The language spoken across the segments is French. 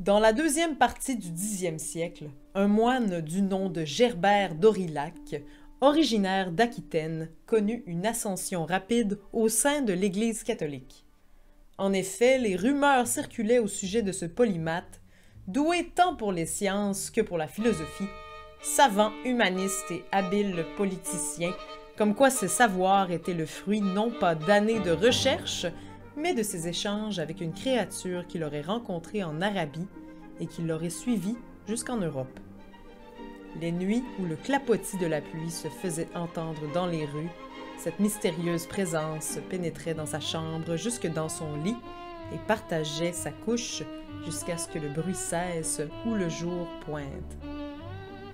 Dans la deuxième partie du Xe siècle, un moine du nom de Gerbert d'Aurillac, originaire d'Aquitaine, connut une ascension rapide au sein de l'Église catholique. En effet, les rumeurs circulaient au sujet de ce polymathe, doué tant pour les sciences que pour la philosophie, savant, humaniste et habile politicien, comme quoi ses savoirs étaient le fruit non pas d'années de recherche, mais de ses échanges avec une créature qu'il aurait rencontrée en Arabie et qui l'aurait suivi jusqu'en Europe. Les nuits où le clapotis de la pluie se faisait entendre dans les rues, cette mystérieuse présence pénétrait dans sa chambre jusque dans son lit et partageait sa couche jusqu'à ce que le bruit cesse ou le jour pointe.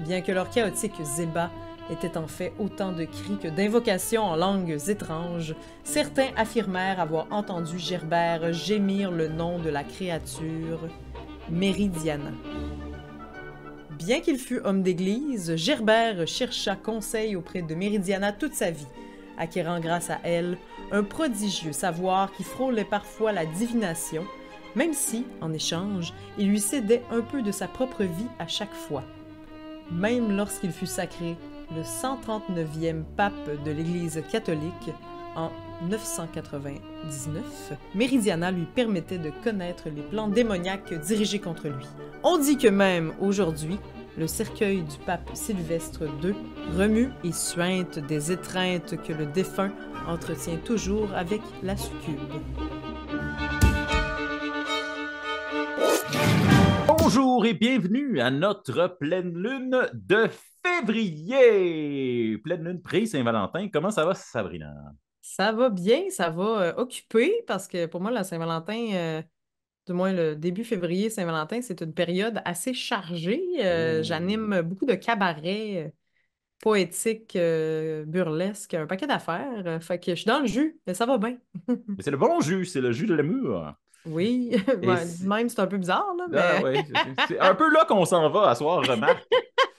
Bien que leur chaotique zébat était en fait autant de cris que d'invocations en langues étranges, certains affirmèrent avoir entendu Gerbert gémir le nom de la créature, Méridiana. Bien qu'il fût homme d'église, Gerbert chercha conseil auprès de Méridiana toute sa vie, acquérant grâce à elle un prodigieux savoir qui frôlait parfois la divination, même si, en échange, il lui cédait un peu de sa propre vie à chaque fois. Même lorsqu'il fut sacré le 139e pape de l'Église catholique en 999, Méridiana lui permettait de connaître les plans démoniaques dirigés contre lui. On dit que même aujourd'hui, le cercueil du pape Sylvestre II remue et suinte des étreintes que le défunt entretient toujours avec la succube. Bonjour et bienvenue à notre pleine lune de février. Pleine lune pré-Saint-Valentin. Comment ça va, Sabrina? Ça va bien, ça va occuper parce que pour moi, la Saint-Valentin, du moins le début février, Saint-Valentin, c'est une période assez chargée. Oh. J'anime beaucoup de cabarets poétiques, burlesques, un paquet d'affaires. Fait que je suis dans le jus, mais ça va bien. Mais c'est le bon jus, c'est le jus de l'amour. Oui, Et ben, même c'est un peu bizarre, là, ah mais ouais, c'est un peu là qu'on s'en va à soir, je remarque.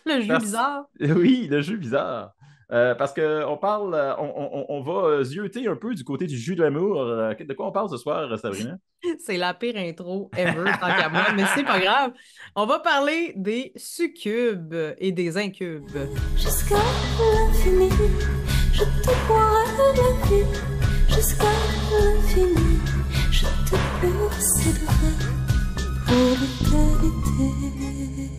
le jus Parce... bizarre, Oui, le jus bizarre. Parce qu'on parle, on va zioter un peu du côté du jus de l'amour. De quoi on parle ce soir, Sabrina? c'est la pire intro ever, tant qu'à moi, mais c'est pas grave. On va parler des succubes et des incubes. Jusqu'à l'infini, je te boirai la vie. Jusqu'à l'infini, je te posséderai pour l'éternité.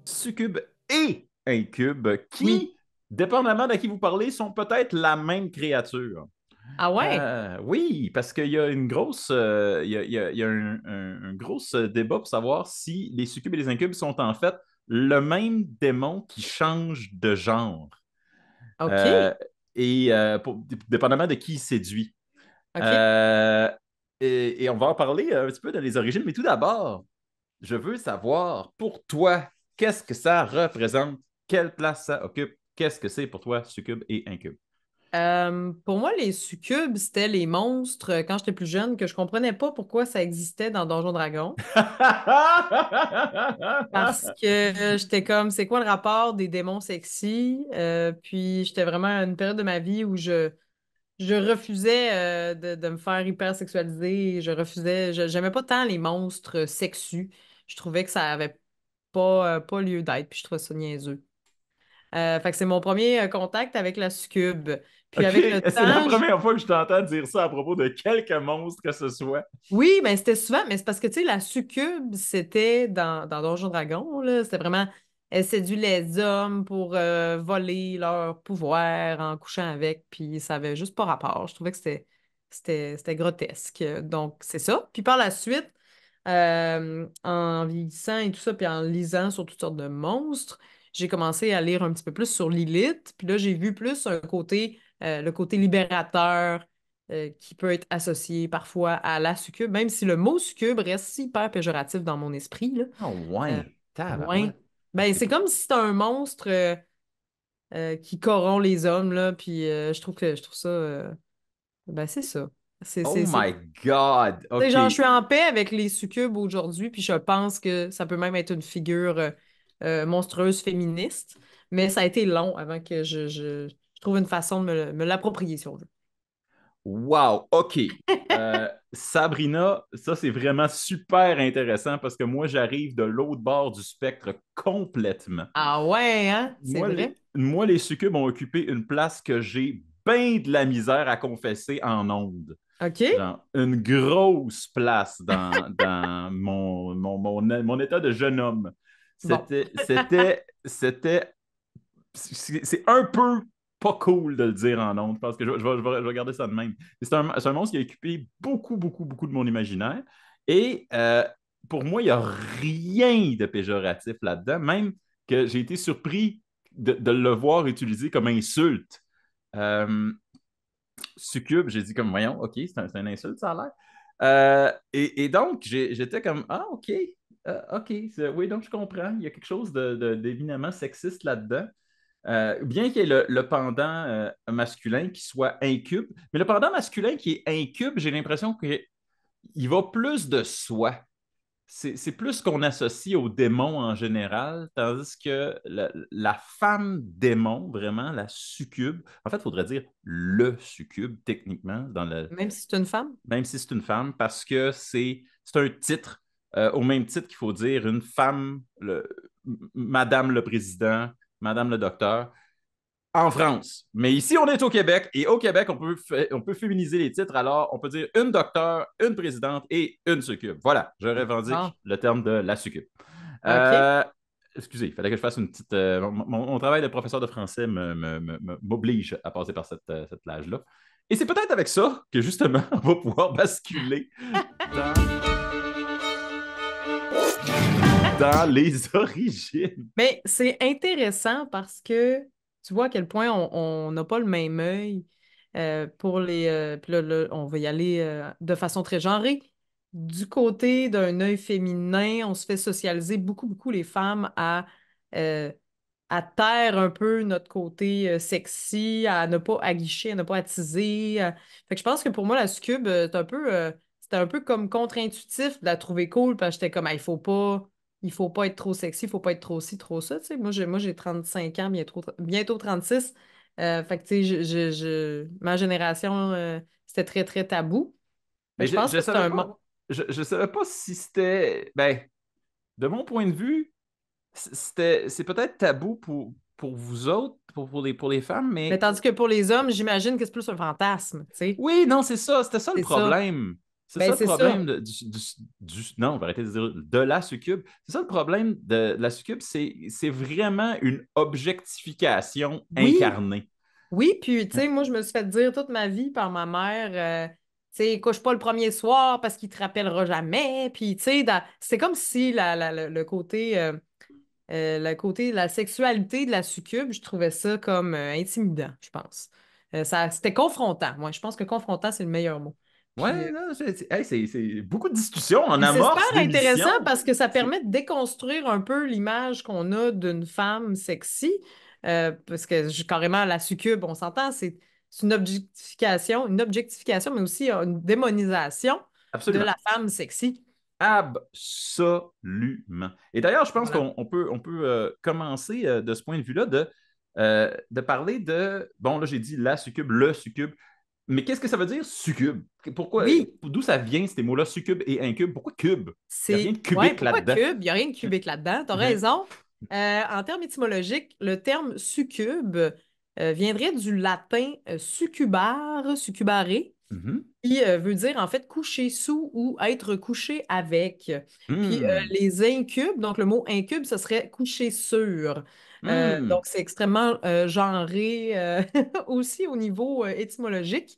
Succube et incube Oui. qui, dépendamment de qui vous parlez, sont peut-être la même créature. Ah ouais? Oui, parce qu'il y a une grosse, il y a un gros débat pour savoir si les succubes et les incubes sont en fait le même démon qui change de genre. OK. Euh, Dépendamment de qui il séduit. OK. Euh, et on va en parler un petit peu dans les origines, mais tout d'abord, je veux savoir pour toi, qu'est-ce que ça représente? Quelle place ça occupe? Qu'est-ce que c'est pour toi, succube et incube? Pour moi, les succubes, c'était les monstres quand j'étais plus jeune que je comprenais pas pourquoi ça existait dans Donjons Dragons. Parce que j'étais comme, c'est quoi le rapport des démons sexy? Puis j'étais vraiment à une période de ma vie où je refusais de me faire hyper sexualiser. Je refusais, j'aimais pas tant les monstres sexus. Je trouvais que ça avait pas lieu d'être, puis je trouvais ça niaiseux. Fait que c'est mon premier contact avec la succube. Puis OK, avec le c'est la temps, première fois que je t'entends dire ça à propos de quelque monstre que ce soit. oui, ben c'était souvent, mais c'est parce que tu sais, la succube, c'était dans Donjons Dragons, là, c'était vraiment, elle séduit les hommes pour voler leur pouvoir en couchant avec, puis ça avait juste pas rapport. Je trouvais que c'était grotesque. Donc, c'est ça. Puis par la suite, en vieillissant et tout ça, puis en lisant sur toutes sortes de monstres, j'ai commencé à lire un petit peu plus sur Lilith, puis là, j'ai vu plus un côté, le côté libérateur qui peut être associé parfois à la succube, même si le mot succube reste hyper péjoratif dans mon esprit, là. Oh, Euh, ouais, ouais. tabarouette. Ben, C'est c'est pas... comme si c'était un monstre qui corrompt les hommes, là, puis je trouve ça, ben, c'est ça. Oh my God, Tu sais, OK. genre, je suis en paix avec les succubes aujourd'hui, puis je pense que ça peut même être une figure monstrueuse féministe, mais ça a été long avant que je trouve une façon de me l'approprier, si on veut. Wow, OK. Sabrina, ça c'est vraiment super intéressant parce que moi j'arrive de l'autre bord du spectre complètement. Ah ouais, hein? C'est vrai? Moi, les succubes ont occupé une place que j'ai bien de la misère à confesser en ondes. OK. Genre, une grosse place dans mon état de jeune homme. Bon. C'est un peu pas cool de le dire en ondes, parce que je vais garder ça de même. C'est un monstre qui a occupé beaucoup, beaucoup, beaucoup de mon imaginaire. Et pour moi, il n'y a rien de péjoratif là-dedans, même que j'ai été surpris de le voir utilisé comme insulte. Euh, Succube, j'ai dit comme, voyons, OK, c'est un insulte, ça a l'air. Et donc, j'étais comme, ah, OK, OK, oui, donc je comprends. Il y a quelque chose d'éminemment sexiste là-dedans. Bien qu'il y ait le pendant masculin qui soit incube, mais le pendant masculin qui est incube, j'ai l'impression qu'il va plus de soi. C'est plus ce qu'on associe au démon en général, tandis que la femme démon, vraiment, la succube, en fait, il faudrait dire le succube, techniquement, Même si c'est une femme? même si c'est une femme, parce que c'est un titre, au même titre qu'il faut dire une femme, Madame le président, Madame le docteur, en France. Mais ici, on est au Québec, et au Québec, on peut féminiser les titres, alors on peut dire une docteur, une présidente et une succube. Voilà, je Bon. revendique le terme de la succube. OK. Euh, Excusez, il fallait que je fasse une petite. Mon travail de professeur de français m'oblige à passer par cette plage-là. Et c'est peut-être avec ça que justement, on va pouvoir basculer dans, dans les origines. Mais c'est intéressant parce que tu vois à quel point on n'a pas le même œil pour les. Puis là, on va y aller de façon très genrée. Du côté d'un œil féminin, on se fait socialiser beaucoup, beaucoup les femmes euh, à taire un peu notre côté sexy, à ne pas aguicher, à ne pas attiser. Fait que je pense que pour moi, la succube, c'était un peu comme contre-intuitif de la trouver cool parce que j'étais comme, ah, il faut pas être trop sexy, il faut pas être trop ci, trop ça. Tu sais. Moi, j'ai 35 ans, bientôt 36. Fait que, tu sais, ma génération, c'était très, très tabou. Fait Mais que je pense je que c'est savais un... pas. Je savais pas si c'était. Ben, de mon point de vue, c'est peut-être tabou pour vous autres, pour les femmes, Mais mais tandis que pour les hommes, j'imagine que c'est plus un fantasme, tu sais. oui, non, c'est ça. C'était ça le C'est ça. problème. C'est Ben, ça le c'est ça. problème non, on va arrêter de dire de la succube. C'est ça le problème de la succube, c'est vraiment une objectification Oui, incarnée. oui, puis tu sais, moi, je me suis fait dire toute ma vie par ma mère, tu sais, couche pas le premier soir parce qu'il te rappellera jamais. Puis tu sais, c'est comme si le côté, la sexualité de la succube, je trouvais ça comme intimidant, je pense. C'était confrontant. Moi, je pense que confrontant, c'est le meilleur mot. Puis Ouais, non, hey, c'est beaucoup de discussions en puis c'est super amorce intéressant d'émission. parce que ça C'est permet de déconstruire un peu l'image qu'on a d'une femme sexy. Parce que carrément, la succube, on s'entend, c'est une objectification, mais aussi une démonisation de absolument. la femme sexy. Absolument. Et d'ailleurs, je pense Voilà. qu'on peut commencer de ce point de vue-là de parler de. Bon, là, j'ai dit la succube, le succube. Mais qu'est-ce que ça veut dire, succube? Pourquoi, Oui, d'où ça vient, ces mots-là, succube et incube? Pourquoi cube? Il n'y a rien de Ouais, cubique pourquoi là-dedans. cube? Il n'y a rien de cubique là-dedans. Tu as raison. En termes étymologiques, le terme succube viendrait du latin succubare, succubare, Mhm. qui veut dire en fait coucher sous ou être couché avec. Puis Hmm. les incubes, donc le mot incube, ce serait coucher sur. Hmm. Donc c'est extrêmement genré aussi au niveau étymologique.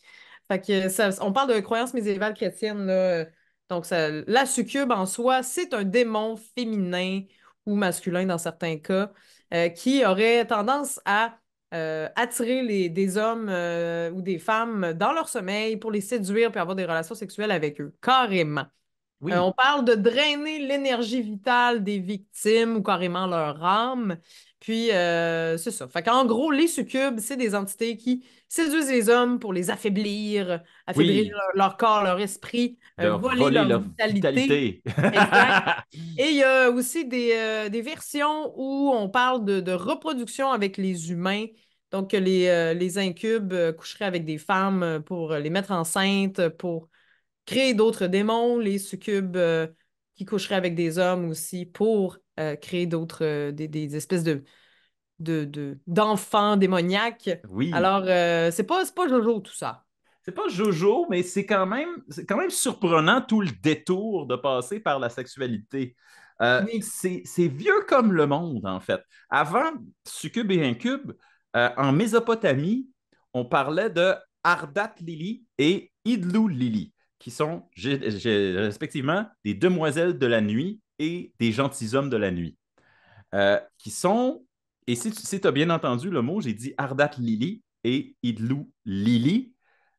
Fait que on parle de croyances médiévales chrétiennes, là. Donc la succube en soi, c'est un démon féminin ou masculin dans certains cas qui aurait tendance à attirer des hommes ou des femmes dans leur sommeil pour les séduire puis avoir des relations sexuelles avec eux. Carrément. On Oui. parle de drainer l'énergie vitale des victimes ou carrément leur âme. Puis, c'est ça. Fait qu'en gros, les succubes, c'est des entités qui séduisent les hommes pour les affaiblir Oui. leur corps, leur esprit, Leur voler voler leur leur vitalité. vitalité. Exact. Et il y a aussi des versions où on parle de reproduction avec les humains. Donc, que les incubes coucheraient avec des femmes pour les mettre enceintes, pour créer d'autres démons, les succubes qui coucheraient avec des hommes aussi pour créer d'autres, des espèces d'enfants démoniaques. Oui. Alors, c'est pas Jojo tout ça. C'est pas Jojo, mais c'est quand même surprenant tout le détour de passer par la sexualité. Oui. C'est vieux comme le monde, en fait. Avant Succube et Incube, en Mésopotamie, on parlait de Ardat Lili et Idlou Lili, qui sont respectivement des demoiselles de la nuit et des gentilshommes de la nuit. Qui sont, et si tu as bien entendu le mot, j'ai dit Ardat Lili et Idlou Lili,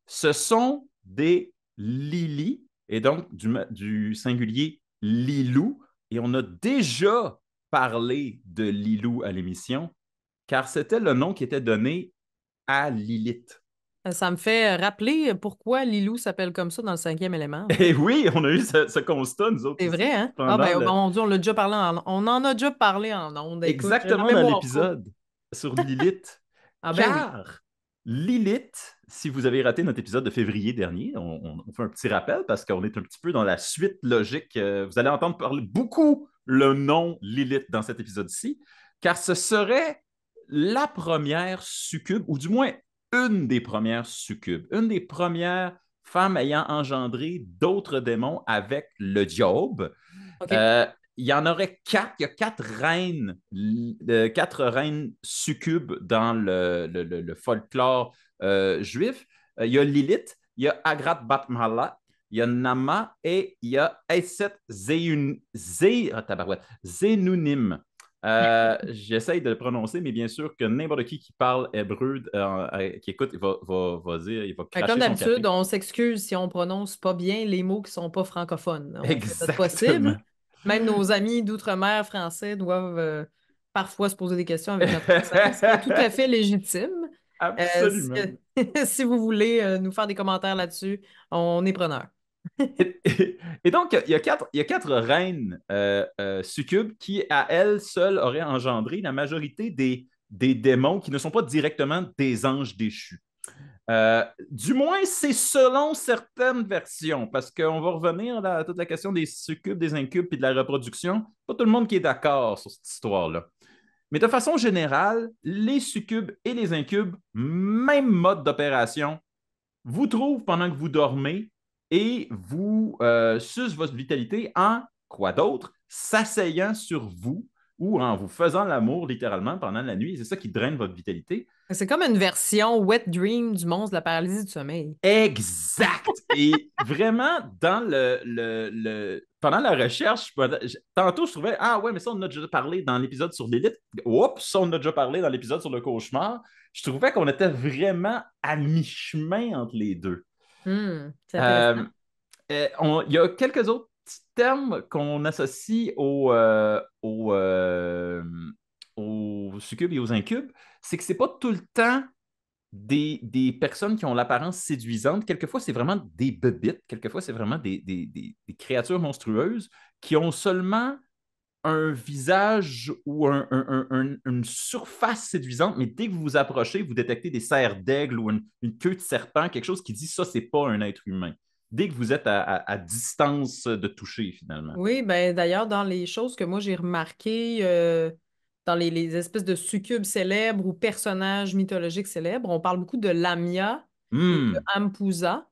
ce sont des Lili, et donc du singulier Lilou, et on a déjà parlé de Lilou à l'émission, car c'était le nom qui était donné à Lilith. Ça me fait rappeler pourquoi Lilou s'appelle comme ça dans le cinquième élément, en fait. Et oui, on a eu ce constat, nous autres C'est aussi, vrai, hein? Ah pendant ben, le, mon Dieu, on en a déjà parlé en ondes. Écoute, j'ai la exactement dans mémoire courte. l'épisode sur Lilith. Ah ben oui. Car Lilith, si vous avez raté notre épisode de février dernier, on fait un petit rappel parce qu'on est un petit peu dans la suite logique. Vous allez entendre parler beaucoup le nom Lilith dans cet épisode-ci, car ce serait la première succube, ou du moins une des premières succubes, une des premières femmes ayant engendré d'autres démons avec le diable. OK. Euh, il y en aurait quatre. Il y a quatre reines succubes dans le folklore juif. Il y a Lilith, il y a Agrat Batmala, il y a Nama et il y a Eset Zenunim. J'essaye de le prononcer, mais bien sûr que n'importe qui parle hébreu, qui écoute, va dire, il va Ben, comme cracher son d'habitude, café. on s'excuse si on prononce pas bien les mots qui sont pas francophones. On fait notre possible. Exactement. Même nos amis d'outre-mer français doivent parfois se poser des questions avec notre accent, ce qui est tout à fait légitime. Si, Absolument. si vous voulez nous faire des commentaires là-dessus, on est preneur. Et donc, il y a quatre reines succubes qui, à elles seules, auraient engendré la majorité des démons qui ne sont pas directement des anges déchus. Du moins, c'est selon certaines versions, parce qu'on va revenir à toute la question des succubes, des incubes et de la reproduction. Pas tout le monde qui est d'accord sur cette histoire-là. Mais de façon générale, les succubes et les incubes, même mode d'opération, vous trouvent pendant que vous dormez et vous sucent votre vitalité en quoi d'autre? S'asseyant sur vous ou en vous faisant l'amour littéralement pendant la nuit. C'est ça qui draine votre vitalité. C'est comme une version wet dream du monstre de la paralysie du sommeil. Exact! Et vraiment, pendant la recherche, tantôt je trouvais, ah ouais, mais ça, on en a déjà parlé dans l'épisode sur l'élite. Oups, ça, on en a déjà parlé dans l'épisode sur le cauchemar. Je trouvais qu'on était vraiment à mi-chemin entre les deux. C'est Euh, intéressant. il y a quelques autres petits termes qu'on associe aux succubes et aux incubes. C'est que c'est pas tout le temps des personnes qui ont l'apparence séduisante. Quelquefois, c'est vraiment des bebites. Quelquefois, c'est vraiment des créatures monstrueuses qui ont seulement un visage ou une surface séduisante, mais dès que vous vous approchez, vous détectez des serres d'aigle ou une queue de serpent, quelque chose qui dit ça, c'est pas un être humain. Dès que vous êtes à distance de toucher, finalement. Oui, ben d'ailleurs, dans les choses que moi j'ai remarquées, dans les espèces de succubes célèbres ou personnages mythologiques célèbres, on parle beaucoup de Lamia et de Hmm. Ampousa,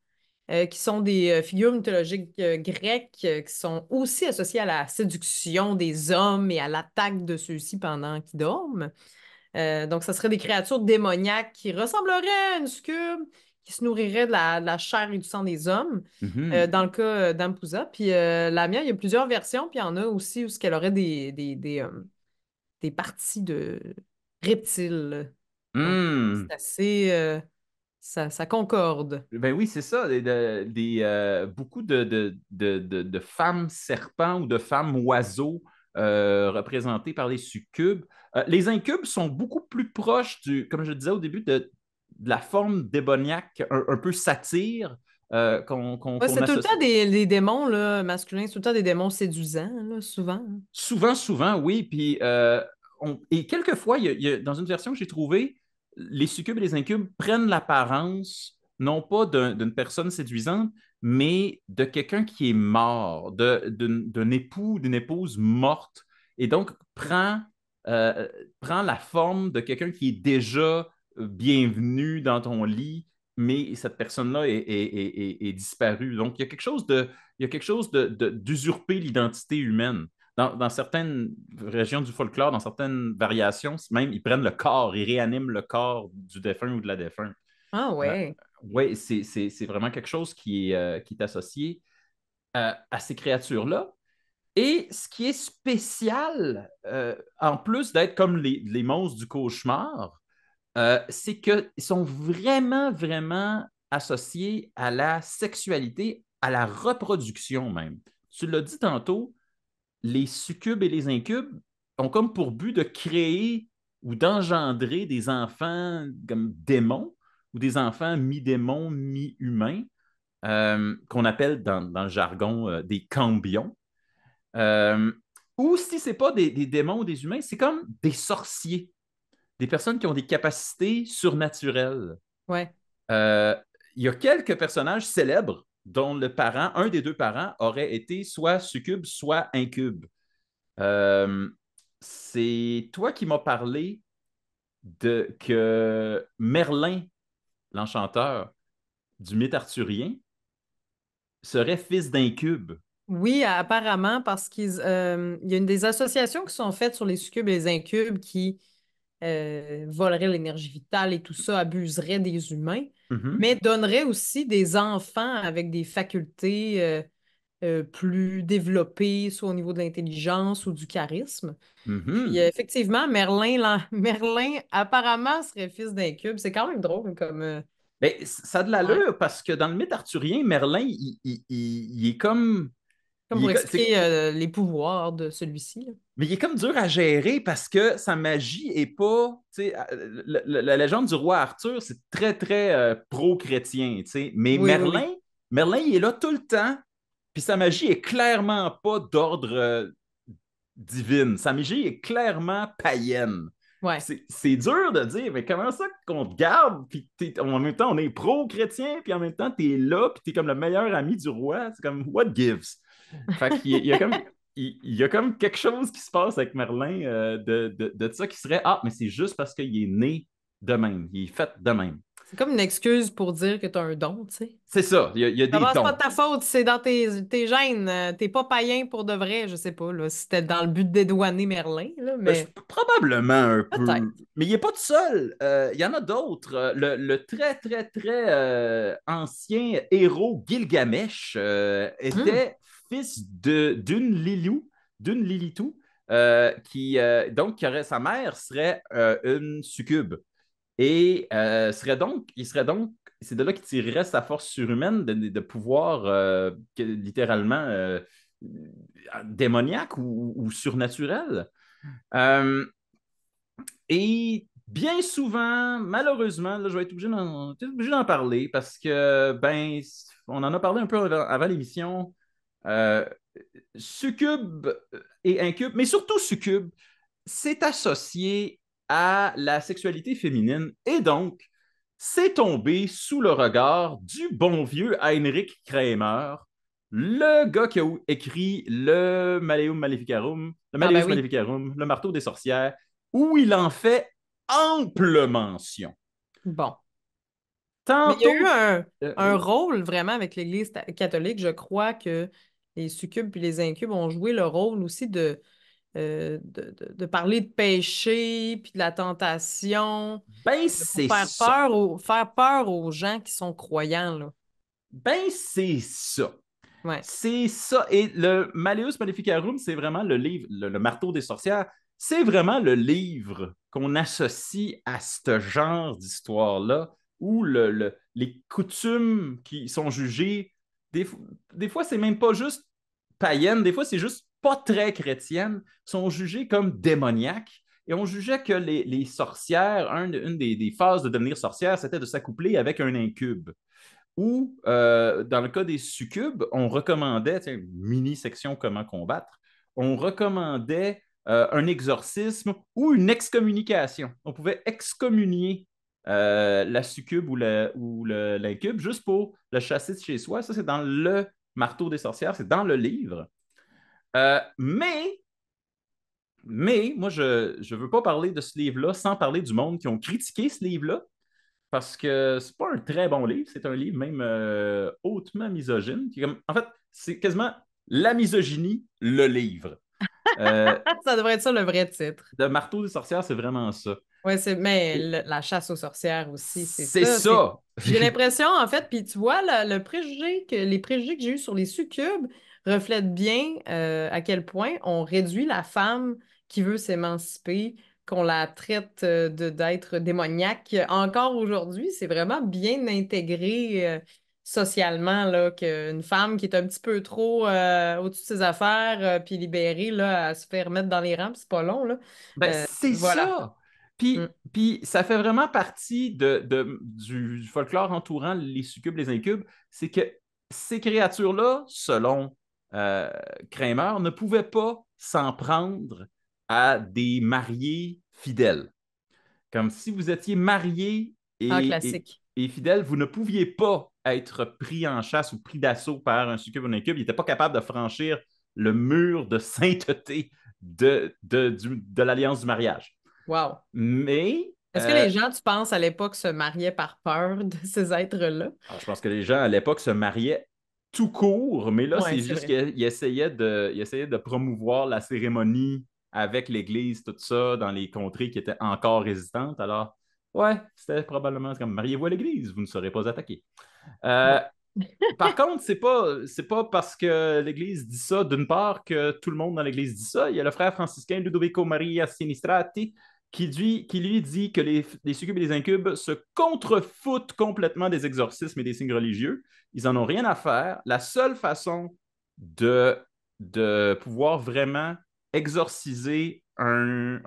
qui sont des figures mythologiques grecques qui sont aussi associées à la séduction des hommes et à l'attaque de ceux-ci pendant qu'ils dorment. Donc, ça serait des créatures démoniaques qui ressembleraient à une succube, qui se nourriraient de la chair et du sang des hommes, Mhm. dans le cas d'Ampousa. Puis la mienne, il y a plusieurs versions, puis il y en a aussi où elle aurait des parties de reptiles. Donc, Hmm. c'est assez... ça concorde. Ben oui, c'est ça. Beaucoup de femmes serpents ou de femmes oiseaux représentées par les succubes. Les incubes sont beaucoup plus proches comme je le disais au début, de la forme démoniaque, un peu satire Ouais, qu'on c'est tout le temps associe. des démons là, masculins, c'est tout le temps des démons séduisants, là, souvent. Souvent, souvent, oui. Puis, et quelquefois, dans une version que j'ai trouvée, les succubes et les incubes prennent l'apparence non pas d'une personne séduisante, mais de quelqu'un qui est mort, d'un époux, d'une épouse morte, et donc euh, prend la forme de quelqu'un qui est déjà bienvenu dans ton lit, mais cette personne-là est disparue. Donc, il y a quelque chose d'usurper l'identité humaine. Dans certaines régions du folklore, dans certaines variations, même, ils prennent le corps, ils réaniment le corps du défunt ou de la défunte. Ah Euh, ouais. oui, c'est vraiment quelque chose qui est associé à ces créatures-là. Et ce qui est spécial, en plus d'être comme les monstres du cauchemar, c'est qu'ils sont vraiment, vraiment associés à la sexualité, à la reproduction même. Tu l'as dit tantôt, les succubes et les incubes ont comme pour but de créer ou d'engendrer des enfants comme démons ou des enfants mi-démons, mi-humains, qu'on appelle dans le jargon des cambions. Euh, ou si ce n'est pas des démons ou des humains, c'est comme des sorciers, des personnes qui ont des capacités surnaturelles. Ouais. Euh, il y a quelques personnages célèbres dont un des deux parents, aurait été soit succube, soit incube. Euh, c'est toi qui m'as parlé de que Merlin, l'enchanteur du mythe arthurien, serait fils d'incube. Oui, apparemment, parce il y a une des associations qui sont faites sur les succubes et les incubes qui voleraient l'énergie vitale et tout ça, abuseraient des humains, Mhm, mais donneraient aussi des enfants avec des facultés plus développées, soit au niveau de l'intelligence ou du charisme. Puis mhm. effectivement, Merlin apparemment serait fils d'incube. C'est quand même drôle comme... Ben, ça a de ouais. l'allure parce que dans le mythe arthurien, Merlin, il est comme. Comme pour expliquer les pouvoirs de celui-ci, là. Mais il est comme dur à gérer parce que sa magie est pas. Tu sais, la légende du roi Arthur, c'est très, très pro-chrétien. Tu sais. Mais Oui, oui, oui. Merlin, il est là tout le temps. Puis sa magie est clairement pas d'ordre divine. Sa magie est clairement païenne. Ouais. C'est dur de dire, mais comment ça qu'on te garde, puis en même temps, on est pro-chrétien, puis en même temps, t'es là, puis t'es comme le meilleur ami du roi. C'est comme, what gives? Fait qu'il y a comme, il y a comme quelque chose qui se passe avec Merlin de ça qui serait, ah, mais c'est juste parce qu'il est né de même, il est fait de même. C'est comme une excuse pour dire que tu as un don, tu sais. C'est ça, il y a des D'abord, c'est pas dons. de ta faute, c'est dans tes gènes. T'es pas païen pour de vrai, je sais pas, là, si c'était dans le but de dédouaner Merlin, là, mais Probablement un peut-être. peu. Mais il n'est pas tout seul. Il y en a d'autres. Le très, très, très ancien héros Gilgamesh Hmm. était fils d'une Lilitou, donc, sa mère serait une succube. Et il serait donc, c'est de là qu'il tirerait sa force surhumaine de pouvoir littéralement démoniaque ou surnaturel. Euh, et bien souvent, malheureusement, là, je vais être obligé d'en parler parce que, ben, on en a parlé un peu avant l'émission. Euh, Succube et incube, mais surtout succube, c'est associé à la sexualité féminine et donc, c'est tombé sous le regard du bon vieux Heinrich Kramer, le gars qui a écrit le Ah ben Malleus oui. Maleficarum, le marteau des sorcières, où il en fait ample mention. Bon. Mais il y a eu Tantôt, un oui. rôle vraiment avec l'Église catholique. Je crois que les succubes et les incubes ont joué le rôle aussi de parler de péché puis de la tentation Ben, pour c'est ça. faire peur aux gens qui sont croyants, là. Ben, c'est ça. Ouais. C'est ça. Et le Malleus Maleficarum, c'est vraiment le livre, le marteau des sorcières, c'est vraiment le livre qu'on associe à ce genre d'histoire-là, où les coutumes qui sont jugées, des, des fois, c'est même pas juste païennes, des fois, c'est juste pas très chrétiennes, sont jugées comme démoniaques. Et on jugeait que les sorcières, une des phases de devenir sorcière, c'était de s'accoupler avec un incube. Ou, dans le cas des succubes, on recommandait, tiens, mini-section comment combattre, on recommandait un exorcisme ou une excommunication. On pouvait excommunier la succube ou l'incube juste pour le chasser de chez soi. Ça, c'est dans le Marteau des sorcières, c'est dans le livre. Mais moi, je ne veux pas parler de ce livre-là sans parler du monde qui ont critiqué ce livre-là, parce que c'est pas un très bon livre, c'est un livre même hautement misogyne. En fait, c'est quasiment la misogynie, le livre. Ça devrait être ça le vrai titre. Le Marteau des sorcières, c'est vraiment ça. Oui, mais Et la chasse aux sorcières aussi, c'est c'est ça. ça! J'ai l'impression, en fait, puis tu vois, le préjugé les préjugés que j'ai eus sur les succubes reflètent bien à quel point on réduit la femme qui veut s'émanciper, qu'on la traite d'être démoniaque. Encore aujourd'hui, c'est vraiment bien intégré socialement là, qu'une femme qui est un petit peu trop au-dessus de ses affaires puis libérée, là, elle se fait remettre dans les rangs, puis c'est pas long, là. Ben, c'est Voilà. ça! Mm. Puis ça fait vraiment partie du folklore entourant les succubes, les incubes, c'est que ces créatures-là, selon Kramer, ne pouvaient pas s'en prendre à des mariés fidèles. Comme si vous étiez marié En et, classique. et fidèle, vous ne pouviez pas être pris en chasse ou pris d'assaut par un succube ou un incube. Il n'était pas capable de franchir le mur de sainteté de l'alliance du mariage. Wow. Mais Est-ce que les gens, tu penses, à l'époque, se mariaient par peur de ces êtres-là? je pense que les gens à l'époque se mariaient tout court, mais là, Oui, c'est c'est juste vrai. qu'ils essayaient de promouvoir la cérémonie avec l'Église, tout ça, dans les contrées qui étaient encore résistantes. Alors, ouais, c'était probablement comme mariez-vous à l'Église, vous ne serez pas attaqués. Euh, Bon. Par contre, c'est pas parce que l'Église dit ça, d'une part, que tout le monde dans l'Église dit ça. Il y a le frère franciscain Ludovico Maria Sinistrati qui lui dit que les succubes et les incubes se contrefoutent complètement des exorcismes et des signes religieux. Ils n'en ont rien à faire. La seule façon de pouvoir vraiment exorciser une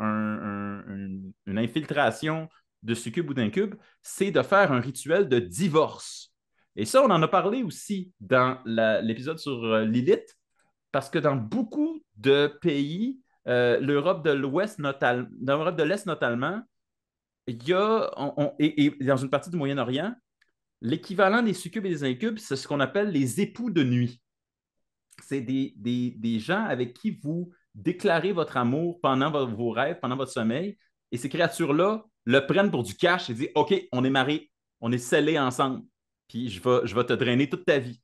infiltration de succubes ou d'incubes, c'est de faire un rituel de divorce. Et ça, on en a parlé aussi dans l'épisode sur Lilith, parce que dans beaucoup de pays, l'Europe de l'Ouest, dans l'Europe de l'Est notamment, il y a, et dans une partie du Moyen-Orient, l'équivalent des succubes et des incubes, c'est ce qu'on appelle les époux de nuit. C'est des gens avec qui vous déclarez votre amour pendant vos rêves, pendant votre sommeil, et ces créatures-là le prennent pour du cash et disent OK, on est mariés, on est scellés ensemble, puis je vais te drainer toute ta vie.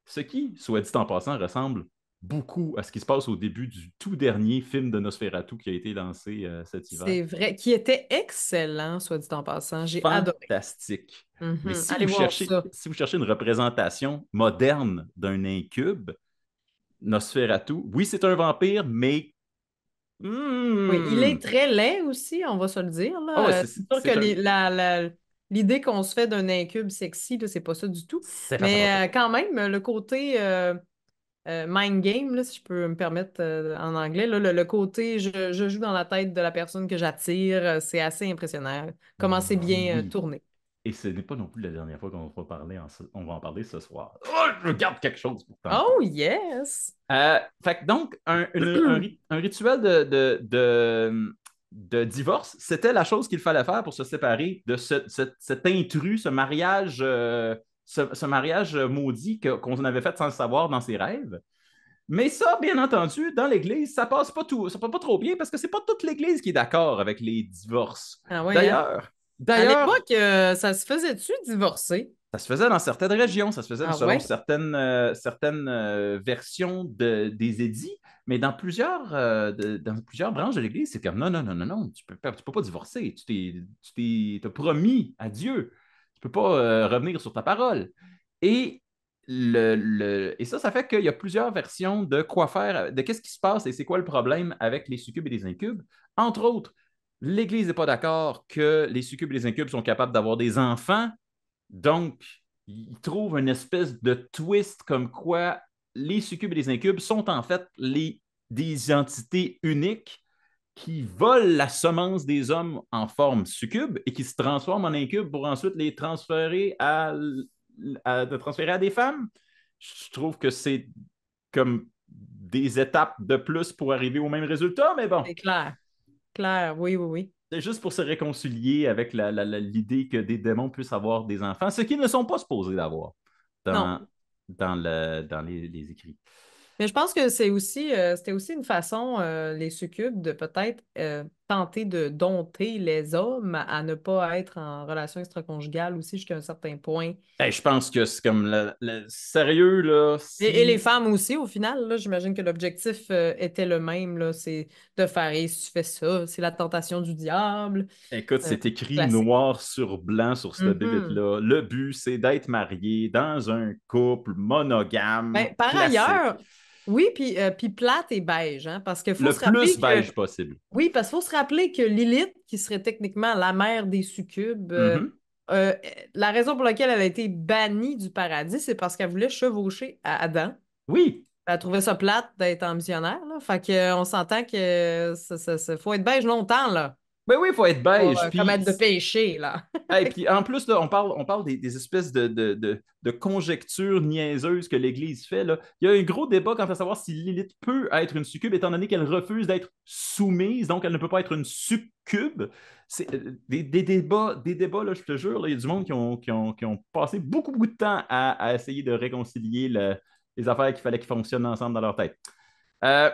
Ce qui, soit dit en passant, ressemble beaucoup à ce qui se passe au début du tout dernier film de Nosferatu qui a été lancé cet hiver. C'est vrai, qui était excellent, soit dit en passant. J'ai adoré. Fantastique. Mais Mhm. si Allez vous voir cherchez, ça. si vous cherchez une représentation moderne d'un incube, Nosferatu, oui, c'est un vampire, mais Oui, il hmm, est très laid aussi, on va se le dire, ah ouais, là. C'est sûr que c'est un. l'idée qu'on se fait d'un incube sexy, là, c'est pas ça du tout. C'est pas ça partout. Mais quand même, le côté mind game, là, si je peux me permettre en anglais, là, le côté je joue dans la tête de la personne que j'attire, c'est assez impressionnant. Comment c'est bien Oui. tourné. Et ce n'est pas non plus la dernière fois qu'on va parler on va en parler ce soir. Oh, je garde quelque chose pour tantôt. Oh yes! Fait que donc, un rituel de divorce, c'était la chose qu'il fallait faire pour se séparer de cet intrus, ce mariage maudit qu'on avait fait sans le savoir dans ses rêves. Mais ça, bien entendu, dans l'Église, ça passe pas trop bien parce que c'est pas toute l'Église qui est d'accord avec les divorces. Ah ouais, hein? D'ailleurs, À d'ailleurs, l'époque, ça se faisait-tu divorcer? ça se faisait dans certaines régions, ça se faisait Ah selon ouais? certaines versions des édits, mais dans plusieurs branches de l'Église, c'est comme non, non, non, non, non, tu peux pas divorcer, t'as promis à Dieu, tu peux pas revenir sur ta parole. Et, et ça fait qu'il y a plusieurs versions de quoi faire, de qu'est-ce qui se passe et c'est quoi le problème avec les succubes et les incubes. Entre autres, l'Église n'est pas d'accord que les succubes et les incubes sont capables d'avoir des enfants. Donc, il trouve une espèce de twist comme quoi les succubes et les incubes sont en fait des entités uniques qui volent la semence des hommes en forme succube et qui se transforment en incubes pour ensuite les transférer à des femmes. Je trouve que c'est comme des étapes de plus pour arriver au même résultat, mais bon. C'est clair. Clair, oui, oui, oui. C'est juste pour se réconcilier avec l'idée que des démons puissent avoir des enfants, ce qu'ils ne sont pas supposés d'avoir Non. dans, dans les écrits. Mais je pense que c'était aussi une façon, les succubes, de peut-être tenter de dompter les hommes à ne pas être en relation extra-conjugale aussi jusqu'à un certain point. Hey, je pense que c'est comme sérieux, là, Et les si. femmes aussi, au final, là, j'imagine que l'objectif était le même, là, c'est de faire, et si tu fais ça, c'est la tentation du diable. Écoute, c'est écrit Classique. noir sur blanc sur cette Mhm. bébête-là. Le but, c'est d'être marié dans un couple monogame Ben, par classique. ailleurs, oui, puis plate et beige, hein, parce qu'il faut Le se rappeler plus que beige possible. oui, parce qu'il faut se rappeler que Lilith, qui serait techniquement la mère des succubes, Mhm. euh, la raison pour laquelle elle a été bannie du paradis, c'est parce qu'elle voulait chevaucher à Adam. Oui. Elle trouvait ça plate d'être ambitionnaire, là. Fait que, on s'entend que faut être beige longtemps, là, Ben oui, il faut être pour beige. Puis commettre de péché, là. et puis en plus, là, on parle des espèces de conjectures niaiseuses que l'Église fait. Là. Il y a un gros débat quant à savoir si Lilith peut être une succube, étant donné qu'elle refuse d'être soumise, donc elle ne peut pas être une succube. C'est des débats là, je te jure, là, il y a du monde qui ont passé beaucoup, beaucoup de temps à essayer de réconcilier les affaires qu'il fallait qu'ils fonctionnent ensemble dans leur tête. Euh,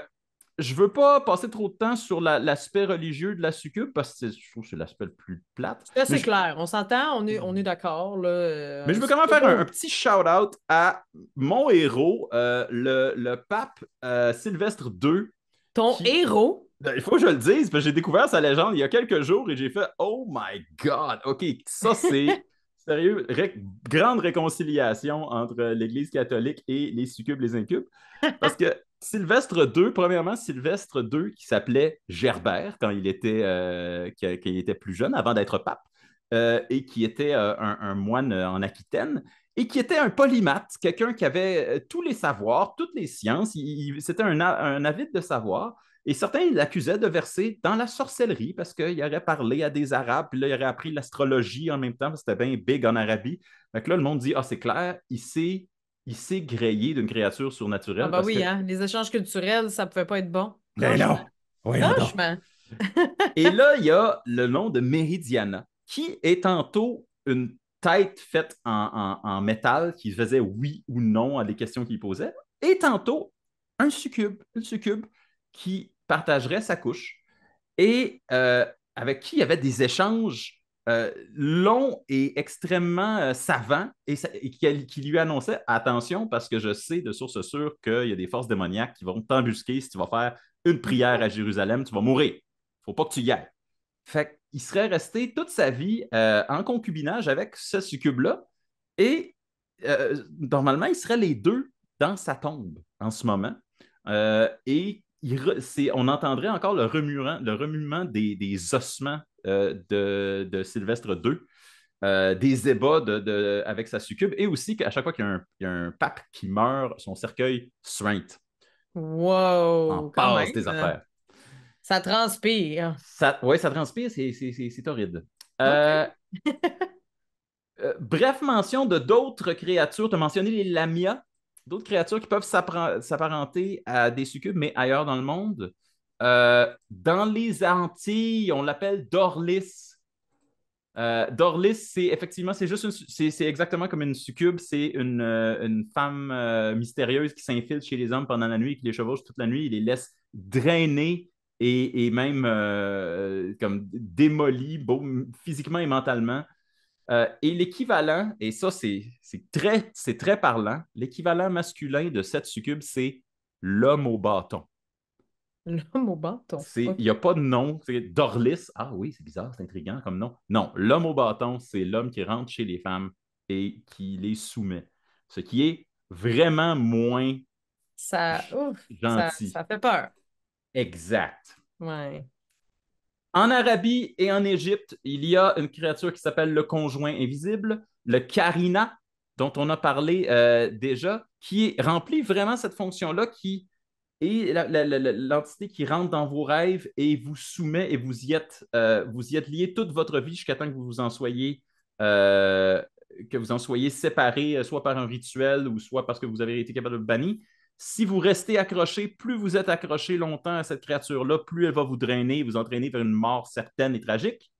je veux pas passer trop de temps sur l'aspect religieux de la succube parce que je trouve que c'est l'aspect le plus plate. C'est Mais assez je, clair. On s'entend, on est d'accord, là. mais je veux quand même C'est faire un beau. petit shout-out à mon héros, le pape Sylvestre II, Ton qui, héros, ben, il faut que je le dise, parce que j'ai découvert sa légende il y a quelques jours et j'ai fait Oh my God! OK, ça c'est sérieux, grande réconciliation entre l'Église catholique et les succubes, les incubes. Parce que Sylvestre II, premièrement, Sylvestre II, qui s'appelait Gerbert quand qu'il était plus jeune, avant d'être pape, et qui était un moine en Aquitaine, et qui était un polymathe, quelqu'un qui avait tous les savoirs, toutes les sciences. C'était un avide de savoir. Et certains l'accusaient de verser dans la sorcellerie parce qu'il aurait parlé à des Arabes, puis là, il aurait appris l'astrologie en même temps, parce que c'était bien big en Arabie. Donc là, le monde dit, ah, c'est clair, il s'est grillé d'une créature ah surnaturelle bah parce oui, que. hein, les échanges culturels, ça pouvait pas être bon. Ben Franchement. non! Voyons donc! Franchement. Et là, il y a le nom de Méridiana, qui est tantôt une tête faite en métal qui faisait oui ou non à des questions qu'il posait, et tantôt une succube qui partagerait sa couche et avec qui il y avait des échanges longs et extrêmement savants et qui lui annonçait attention parce que je sais de source sûre qu'il y a des forces démoniaques qui vont t'embusquer si tu vas faire une prière à Jérusalem, tu vas mourir. Faut pas que tu y ailles. Fait qu'il serait resté toute sa vie en concubinage avec ce succube-là et normalement, ils seraient les deux dans sa tombe en ce moment. Et on entendrait encore le remuement des ossements de Sylvestre II, des ébats avec sa succube, et aussi qu'à chaque fois qu'il y a un pape qui meurt, son cercueil suinte, en Wow, quand passe des même. affaires. Ça transpire. Oui, ça transpire, c'est horrible. OK. Euh, bref mention de d'autres créatures. Tu as mentionné les lamias, d'autres créatures qui peuvent s'apparenter à des succubes, mais ailleurs dans le monde. Dans les Antilles, on l'appelle Dorlis. Dorlis, c'est juste c'est exactement comme une succube. C'est une femme mystérieuse qui s'infiltre chez les hommes pendant la nuit et qui les chevauche toute la nuit. Il les laisse drainer et même comme démolis physiquement et mentalement. Et l'équivalent, et ça, c'est très parlant, l'équivalent masculin de cette succube, c'est l'homme au bâton. L'homme au bâton. Il OK. n'y a pas de nom. C'est Dorlis. Ah oui, c'est bizarre, c'est intriguant comme nom. Non, l'homme au bâton, c'est l'homme qui rentre chez les femmes et qui les soumet. Ce qui est vraiment moins Ouf, gentil. ça fait peur. Exact. Ouais. En Arabie et en Égypte, il y a une créature qui s'appelle le conjoint invisible, le Karina, dont on a parlé déjà, qui remplit vraiment cette fonction-là, qui est l'entité qui rentre dans vos rêves et vous soumet et vous y êtes lié toute votre vie jusqu'à temps euh, que vous en soyez séparés, soit par un rituel ou soit parce que vous avez été capable de le bannir. Si vous restez accroché, plus vous êtes accroché longtemps à cette créature-là, plus elle va vous drainer, vous entraîner vers une mort certaine et tragique.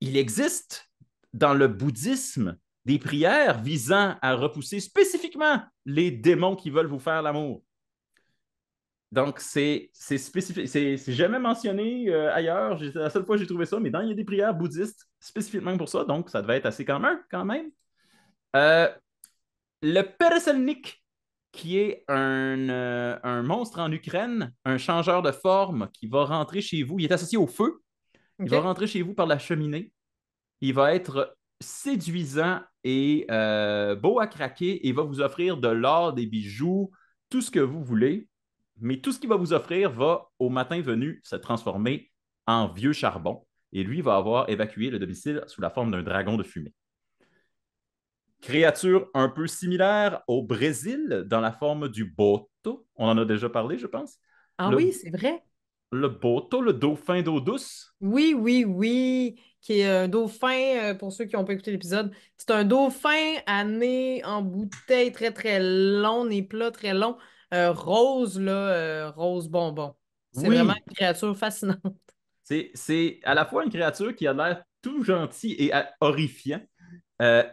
Il existe dans le bouddhisme des prières visant à repousser spécifiquement les démons qui veulent vous faire l'amour. Donc, c'est spécifique. C'est jamais mentionné ailleurs. La seule fois que j'ai trouvé ça, mais il y a des prières bouddhistes spécifiquement pour ça. Donc, ça devait être assez commun quand même. Euh, le Pereselnik, qui est un monstre en Ukraine, un changeur de forme qui va rentrer chez vous. Il est associé au feu. Il va OK. rentrer chez vous par la cheminée. Il va être séduisant et beau à craquer et il va vous offrir de l'or, des bijoux, tout ce que vous voulez. Mais tout ce qu'il va vous offrir va, au matin venu, se transformer en vieux charbon. Et lui va avoir évacué le domicile sous la forme d'un dragon de fumée. Créature un peu similaire au Brésil, dans la forme du boto. On en a déjà parlé, je pense. Ah Le, oui, c'est vrai. le boto, le dauphin d'eau douce. Oui, oui, oui, qui est un dauphin, pour ceux qui n'ont pas écouté l'épisode. C'est un dauphin à nez en bouteille très, très long, nez plat très long, rose, là, rose bonbon. C'est vraiment Oui, une créature fascinante. c'est à la fois une créature qui a l'air tout gentil et horrifiant,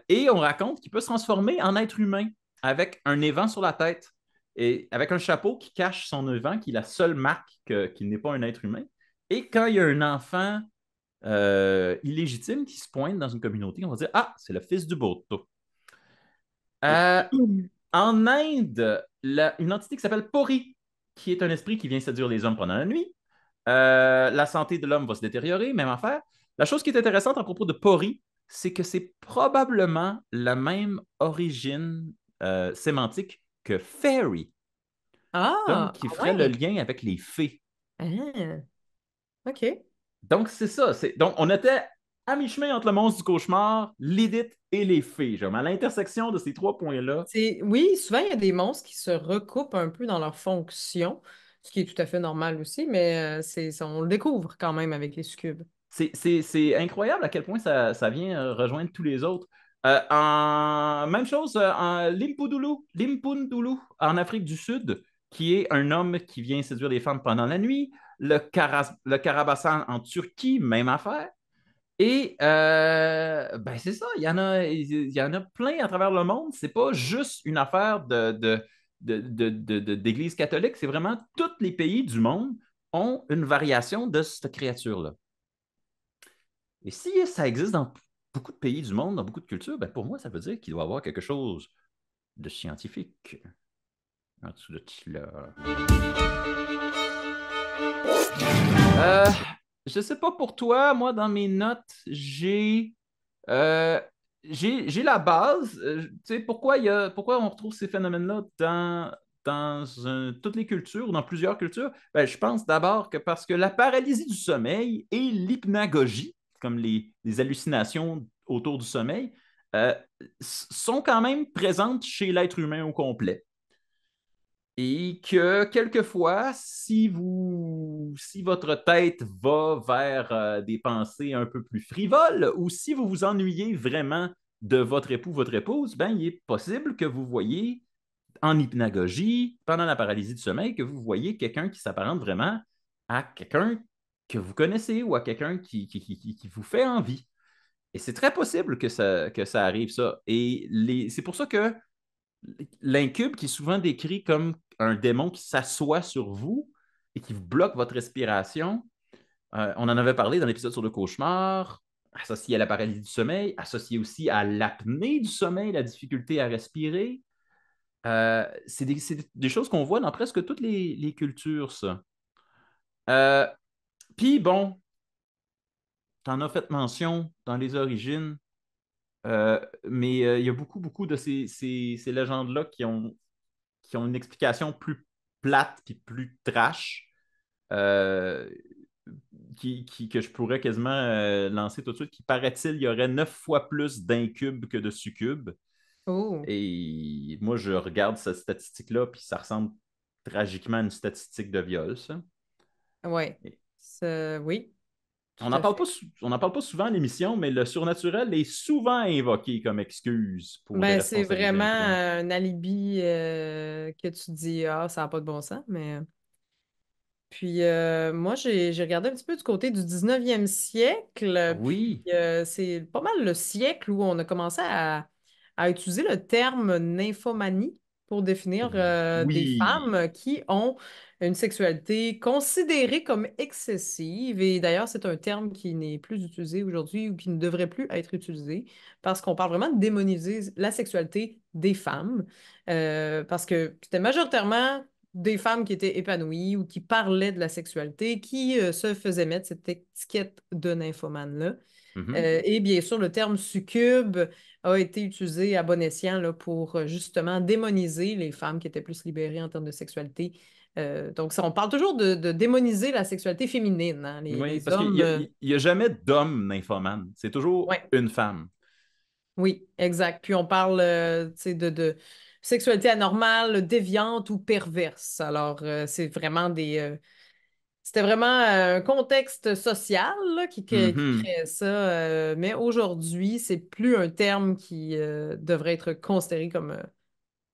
et on raconte qu'il peut se transformer en être humain avec un évent sur la tête et avec un chapeau qui cache son évent, qui est la seule marque qu'il n'est pas un être humain. Et quand il y a un enfant illégitime qui se pointe dans une communauté, on va dire ah, c'est le fils du Boto. Euh, En Inde, une entité qui s'appelle Pori, qui est un esprit qui vient séduire les hommes pendant la nuit. La santé de l'homme va se détériorer, même affaire. La chose qui est intéressante à propos de Pori, c'est que c'est probablement la même origine sémantique que fairy, Ah, donc qui ah ferait le ouais. lien avec les fées. Ah, OK. Donc c'est ça. Donc on était à mi-chemin entre le monstre du cauchemar, l'Édith et les fées. Genre, à l'intersection de ces trois points-là, Oui, souvent, il y a des monstres qui se recoupent un peu dans leur fonction, ce qui est tout à fait normal aussi, mais on le découvre quand même avec les succubes. c'est incroyable à quel point ça vient rejoindre tous les autres. Même chose en Limpundulu, en Afrique du Sud, qui est un homme qui vient séduire les femmes pendant la nuit. Le Karabassan en Turquie, même affaire. Et ben c'est ça, il y en a plein à travers le monde. C'est pas juste une affaire d'Église catholique, c'est vraiment tous les pays du monde ont une variation de cette créature-là. Et si ça existe dans beaucoup de pays du monde, dans beaucoup de cultures, ben pour moi, ça veut dire qu'il doit y avoir quelque chose de scientifique en dessous de cela. Euh, je sais pas pour toi, moi, dans mes notes, euh, j'ai la base. Tu sais, pourquoi on retrouve ces phénomènes-là dans toutes les cultures ou dans plusieurs cultures? Ben, je pense d'abord que parce que la paralysie du sommeil et l'hypnagogie, comme les hallucinations autour du sommeil, euh, sont quand même présentes chez l'être humain au complet. Et que quelquefois, si votre tête va vers des pensées un peu plus frivoles ou si vous vous ennuyez vraiment de votre époux, votre épouse, ben, il est possible que vous voyez en hypnagogie, pendant la paralysie du sommeil, que vous voyez quelqu'un qui s'apparente vraiment à quelqu'un que vous connaissez ou à quelqu'un qui vous fait envie. Et c'est très possible que ça arrive, ça. Et c'est pour ça que l'incube, qui est souvent décrit comme un démon qui s'assoit sur vous et qui vous bloque votre respiration, on en avait parlé dans l'épisode sur le cauchemar, associé à la paralysie du sommeil, associé aussi à l'apnée du sommeil, la difficulté à respirer. C'est des choses qu'on voit dans presque toutes les cultures, ça. Euh, Puis bon, tu en as fait mention dans les origines, mais il y a beaucoup, beaucoup de ces légendes-là qui ont une explication plus plate puis plus trash, euh, que je pourrais quasiment lancer tout de suite, qui paraît-il, il y aurait 9 fois plus d'incubes que de succubes. Oh, Et moi, je regarde cette statistique-là, puis ça ressemble tragiquement à une statistique de viol, ça. ouais. Et Oui. On tout n'en à parle fait. pas, on n'en parle pas souvent à l'émission, mais le surnaturel est souvent invoqué comme excuse pour C'est déresponsabiliser vraiment un crime. un alibi que tu dis, ah, ça n'a pas de bon sens, mais... Puis moi, j'ai regardé un petit peu du côté du 19e siècle, puis Oui. c'est pas mal le siècle où on a commencé à utiliser le terme nymphomanie pour définir des Oui. femmes qui ont une sexualité considérée comme excessive. Et d'ailleurs, c'est un terme qui n'est plus utilisé aujourd'hui ou qui ne devrait plus être utilisé parce qu'on parle vraiment de démoniser la sexualité des femmes. Parce que c'était majoritairement des femmes qui étaient épanouies ou qui parlaient de la sexualité, qui se faisaient mettre cette étiquette de nymphomane-là. Mhm. Et bien sûr, le terme succube a été utilisé à bon escient là, pour justement démoniser les femmes qui étaient plus libérées en termes de sexualité. Donc, ça, on parle toujours de démoniser la sexualité féminine, hein. Oui, Les parce qu'il hommes. n'y a jamais d'homme nymphomane. C'est toujours Ouais, une femme. oui, exact. Puis on parle tu sais, de sexualité anormale, déviante ou perverse. Alors, c'est vraiment c'était vraiment un contexte social là, qui Mhm. créait ça, mais aujourd'hui, c'est plus un terme qui devrait être considéré comme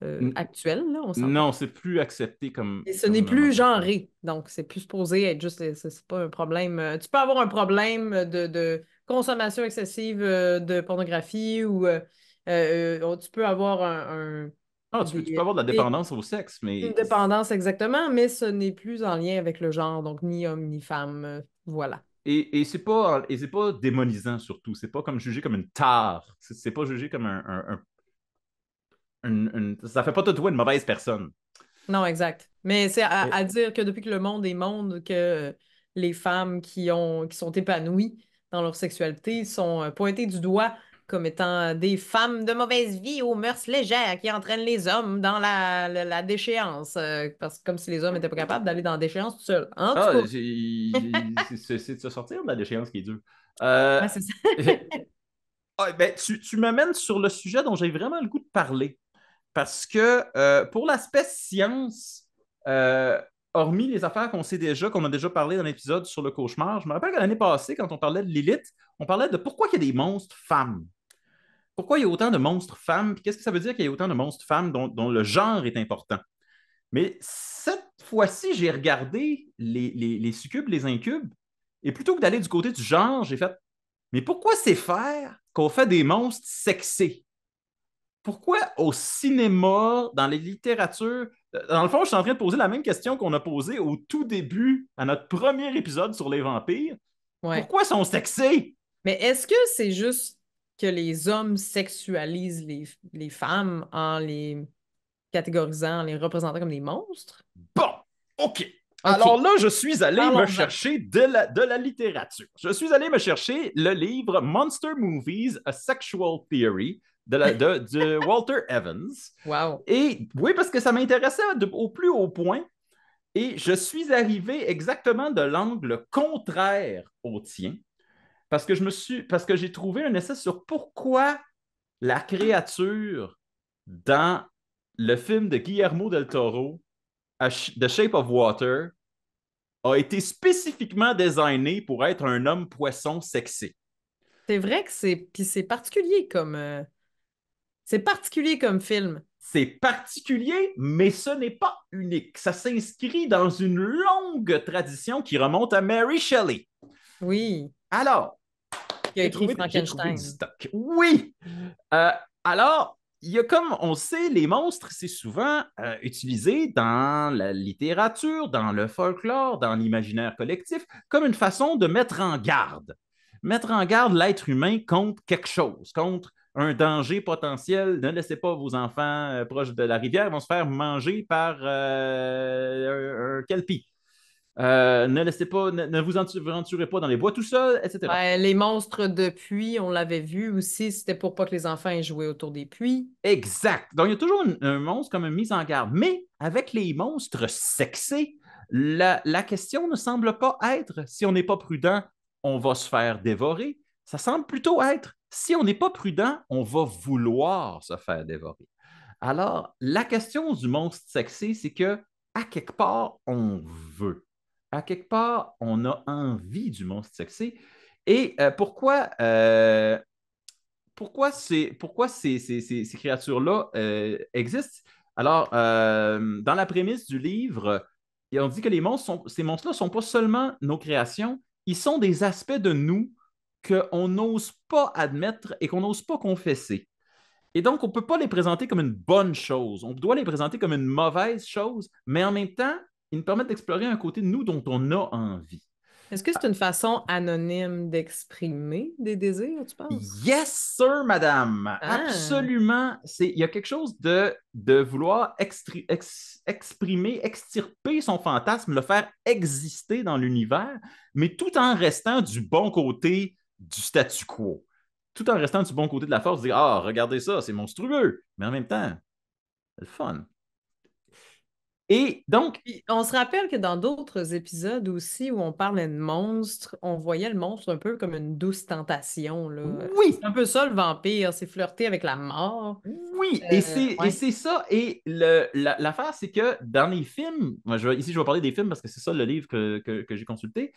N- actuel, là, on s'entend. Non, c'est plus accepté comme, Et ce n'est comme plus mention. genré, donc c'est plus supposé être juste, c'est pas un problème. Tu peux avoir un problème de consommation excessive de pornographie ou tu peux avoir Ah, tu peux des, avoir de la dépendance au sexe, une mais dépendance exactement, mais ce n'est plus en lien avec le genre, donc ni homme ni femme, voilà. et c'est pas démonisant surtout. C'est pas comme jugé comme une tare. C'est pas jugé comme ça fait pas de toi une mauvaise personne. Non, exact. Mais c'est Et- à dire que depuis que le monde est monde, que les femmes qui sont épanouies dans leur sexualité sont pointées du doigt comme étant des femmes de mauvaise vie aux mœurs légères qui entraînent les hommes dans la déchéance. Parce que comme si les hommes n'étaient pas capables d'aller dans la déchéance tout seuls. En tout Ah, cas, c'est de se sortir de la déchéance qui est dure. ouais, c'est ça. Ben, tu m'amènes sur le sujet dont j'ai vraiment le goût de parler. Parce que pour l'aspect science, euh, hormis les affaires qu'on a déjà parlé dans l'épisode sur le cauchemar, je me rappelle que l'année passée, quand on parlait de Lilith, on parlait de pourquoi il y a des monstres femmes. Pourquoi il y a autant de monstres femmes? Puis qu'est-ce que ça veut dire qu'il y a autant de monstres femmes dont le genre est important? Mais cette fois-ci, j'ai regardé les succubes, les incubes, et plutôt que d'aller du côté du genre, j'ai fait, mais pourquoi c'est faire qu'on fait des monstres sexés? Pourquoi au cinéma, dans les littératures, dans le fond, je suis en train de poser la même question qu'on a posée au tout début, à notre premier épisode sur les vampires. Ouais. Pourquoi sont sexés? Mais est-ce que c'est juste que les hommes sexualisent les femmes en les catégorisant, en les représentant comme des monstres? Bon, OK. Alors OK, là, je suis allé me parlons-en. chercher de la littérature. Je suis allé me chercher le livre Monster Movies, A Sexual Theory de Walter Evans. Wow. Et oui, parce que ça m'intéressait au plus haut point. Et je suis arrivé exactement de l'angle contraire au tien, parce que j'ai trouvé un essai sur pourquoi la créature dans le film de Guillermo del Toro, The Shape of Water, a été spécifiquement designé pour être un homme poisson sexy. C'est vrai que puis c'est particulier comme film. C'est particulier, mais ce n'est pas unique. Ça s'inscrit dans une longue tradition qui remonte à Mary Shelley. Oui, Alors, qui a écrit j'ai trouvé du Frankenstein. stock. Oui! Euh, alors, il y a comme on sait, les monstres, c'est souvent utilisé dans la littérature, dans le folklore, dans l'imaginaire collectif, comme une façon de mettre en garde. Mettre en garde l'être humain contre quelque chose, contre un danger potentiel. Ne laissez pas vos enfants proches de la rivière, ils vont se faire manger par un kelpie. Ne laissez pas, ne vous aventurez pas dans les bois tout seul, etc. Ouais, les monstres de puits, on l'avait vu aussi, c'était pour pas que les enfants aient joué autour des puits. Exact. Donc, il y a toujours un monstre comme une mise en garde. Mais avec les monstres sexés, la question ne semble pas être si on n'est pas prudent, on va se faire dévorer. Ça semble plutôt être si on n'est pas prudent, on va vouloir se faire dévorer. Alors, la question du monstre sexy, c'est que à quelque part, on veut. à quelque part, on a envie du monstre sexy. Et pourquoi ces créatures-là existent? Alors, dans la prémisse du livre, on dit que ces monstres-là ne sont pas seulement nos créations, ils sont des aspects de nous qu'on n'ose pas admettre et qu'on n'ose pas confesser. Et donc, on ne peut pas les présenter comme une bonne chose. On doit les présenter comme une mauvaise chose, mais en même temps, ils nous permettent d'explorer un côté de nous dont on a envie. Est-ce que c'est une façon anonyme d'exprimer des désirs, tu penses? Yes, sir, madame. Ah! Absolument. Il y a quelque chose de vouloir exprimer, extirper son fantasme, le faire exister dans l'univers, mais tout en restant du bon côté du statu quo. Tout en restant du bon côté de la force, dire ah, regardez ça, c'est monstrueux. Mais en même temps, c'est le fun. Et donc, Puis, on se rappelle que dans d'autres épisodes aussi où on parlait de monstres, on voyait le monstre un peu comme une douce tentation, là. C'est oui, un peu ça le vampire, c'est flirter avec la mort. oui, et Ouais. c'est ça. Et l'affaire, c'est que dans les films, moi, ici, je vais parler des films parce que c'est ça le livre que j'ai consulté.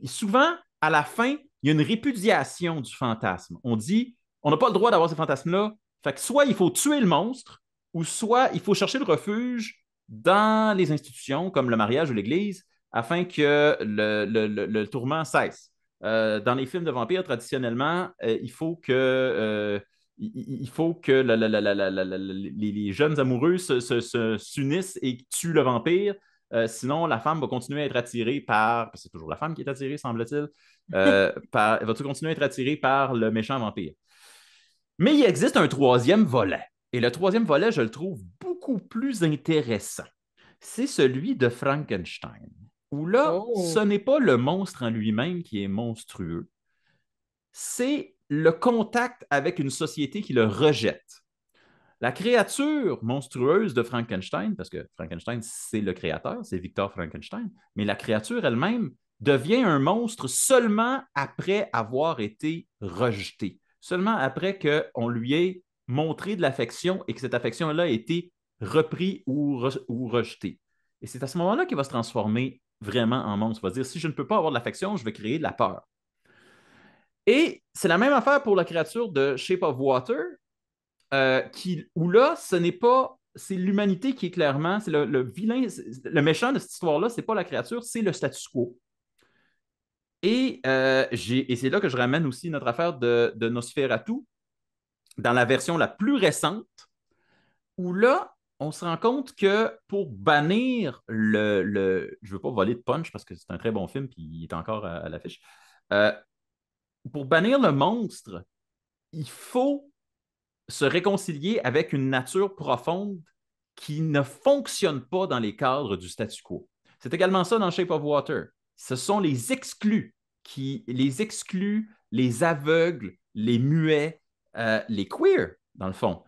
Souvent, à la fin, il y a une répudiation du fantasme. On dit, on n'a pas le droit d'avoir ces fantasmes-là. Fait que soit il faut tuer le monstre, ou soit il faut chercher le refuge dans les institutions, comme le mariage ou l'Église, afin que le tourment cesse. Dans les films de vampires, traditionnellement, il faut que les jeunes amoureux s'unissent et tuent le vampire. Sinon, la femme va continuer à être attirée par, parce que c'est toujours la femme qui est attirée, semble-t-il, elle va continuer à être attirée par le méchant vampire. Mais il existe un troisième volet. Et le troisième volet, je le trouve beaucoup plus intéressant. C'est celui de Frankenstein, où là, ce Oh! n'est pas le monstre en lui-même qui est monstrueux, c'est le contact avec une société qui le rejette. La créature monstrueuse de Frankenstein, parce que Frankenstein, c'est le créateur, c'est Victor Frankenstein, mais la créature elle-même devient un monstre seulement après avoir été rejeté, seulement après qu'on lui ait montré de l'affection et que cette affection-là a été reprise ou rejetée. Et c'est à ce moment-là qu'il va se transformer vraiment en monstre. Il va dire, si je ne peux pas avoir de l'affection, je vais créer de la peur. Et c'est la même affaire pour la créature de Shape of Water, où là, ce n'est pas. C'est l'humanité qui est clairement. C'est le vilain. Le méchant de cette histoire-là, c'est pas la créature, c'est le status quo. Et c'est là que je ramène aussi notre affaire de Nosferatu, dans la version la plus récente, où là, on se rend compte que pour bannir je ne veux pas voler de punch parce que c'est un très bon film puis il est encore à l'affiche. Euh, pour bannir le monstre, il faut se réconcilier avec une nature profonde qui ne fonctionne pas dans les cadres du statu quo. C'est également ça dans Shape of Water. Ce sont les exclus, les aveugles, les muets, les queers, dans le fond,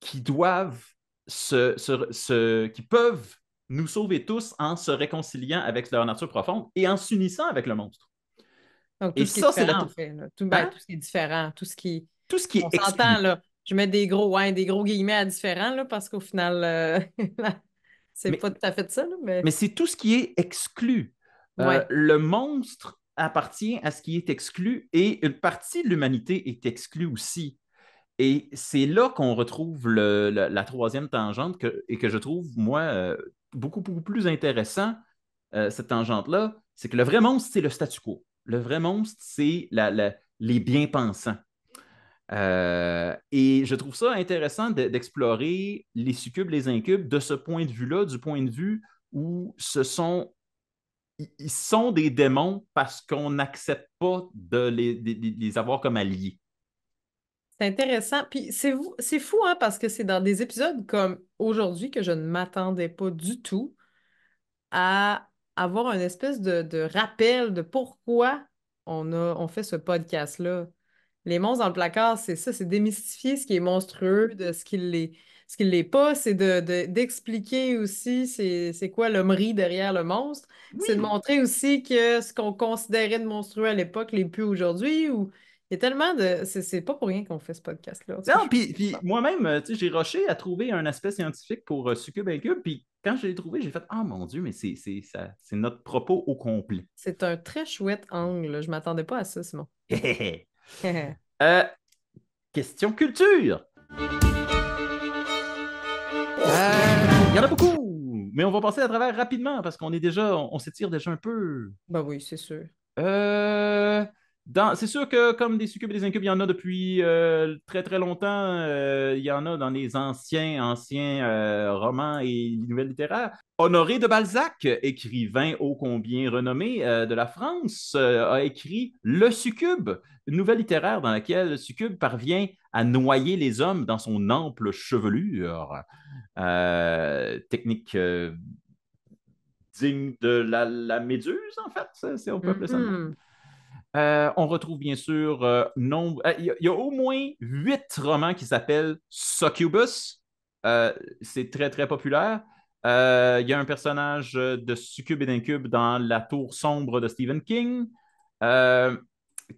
qui doivent qui peuvent nous sauver tous en se réconciliant avec leur nature profonde et en s'unissant avec le monstre. Donc, tout Et ce qui est ça, c'est différent, en fait, là. hein? Tout ce qui est différent, tout ce qui... Tout ce qui est On s'entend, exclu. là. Je mets des gros guillemets à différent, là, parce qu'au final, c'est Mais pas tout à fait ça, là, mais... Mais c'est tout ce qui est exclu. Ouais. Le monstre appartient à ce qui est exclu et une partie de l'humanité est exclue aussi. Et c'est là qu'on retrouve la troisième tangente et que je trouve, moi, beaucoup plus intéressant, cette tangente-là. C'est que le vrai monstre, c'est le statu quo. Le vrai monstre, c'est les bien-pensants. Et je trouve ça intéressant d'explorer les succubes, les incubes de ce point de vue-là, du point de vue où ils sont des démons parce qu'on n'accepte pas de les avoir comme alliés. C'est intéressant. Puis c'est fou, hein, parce que c'est dans des épisodes comme aujourd'hui que je ne m'attendais pas du tout à avoir une espèce de rappel de pourquoi on fait ce podcast-là. Les monstres dans le placard, c'est ça, c'est démystifier ce qui est monstrueux de ce qui l'est pas, c'est d'expliquer aussi c'est quoi l'hommerie derrière le monstre. C'est de Oui, montrer aussi que ce qu'on considérait de monstrueux à l'époque l'est plus aujourd'hui. Ou il y a tellement de. C'est pas pour rien qu'on fait ce podcast-là. En tout cas, je non, suis puis moi-même, tu sais, j'ai rushé à trouver un aspect scientifique pour Succube Incube, puis quand je l'ai trouvé, j'ai fait « Ah mon Dieu, mais c'est notre propos au complet. C'est un très chouette angle. Je m'attendais pas à ça, Simon. » Euh, question culture. Il y en a beaucoup, mais on va passer à travers rapidement parce qu'on est déjà, on s'étire déjà un peu. Ben oui, c'est sûr. Euh, c'est sûr que comme des succubes et des incubes, il y en a depuis très très longtemps. Il y en a dans les anciens romans et nouvelles littéraires. Honoré de Balzac, écrivain ô combien renommé de la France, a écrit Le Succube, une nouvelle littéraire dans laquelle le succube parvient à noyer les hommes dans son ample chevelure. Technique digne de la méduse, en fait, si on peut appeler ça de même. Mhm. On retrouve bien sûr nombre. Il y a au moins 8 romans qui s'appellent Succubus. C'est très, très populaire. Il y a un personnage de Succube et d'Incube dans La Tour sombre de Stephen King, euh,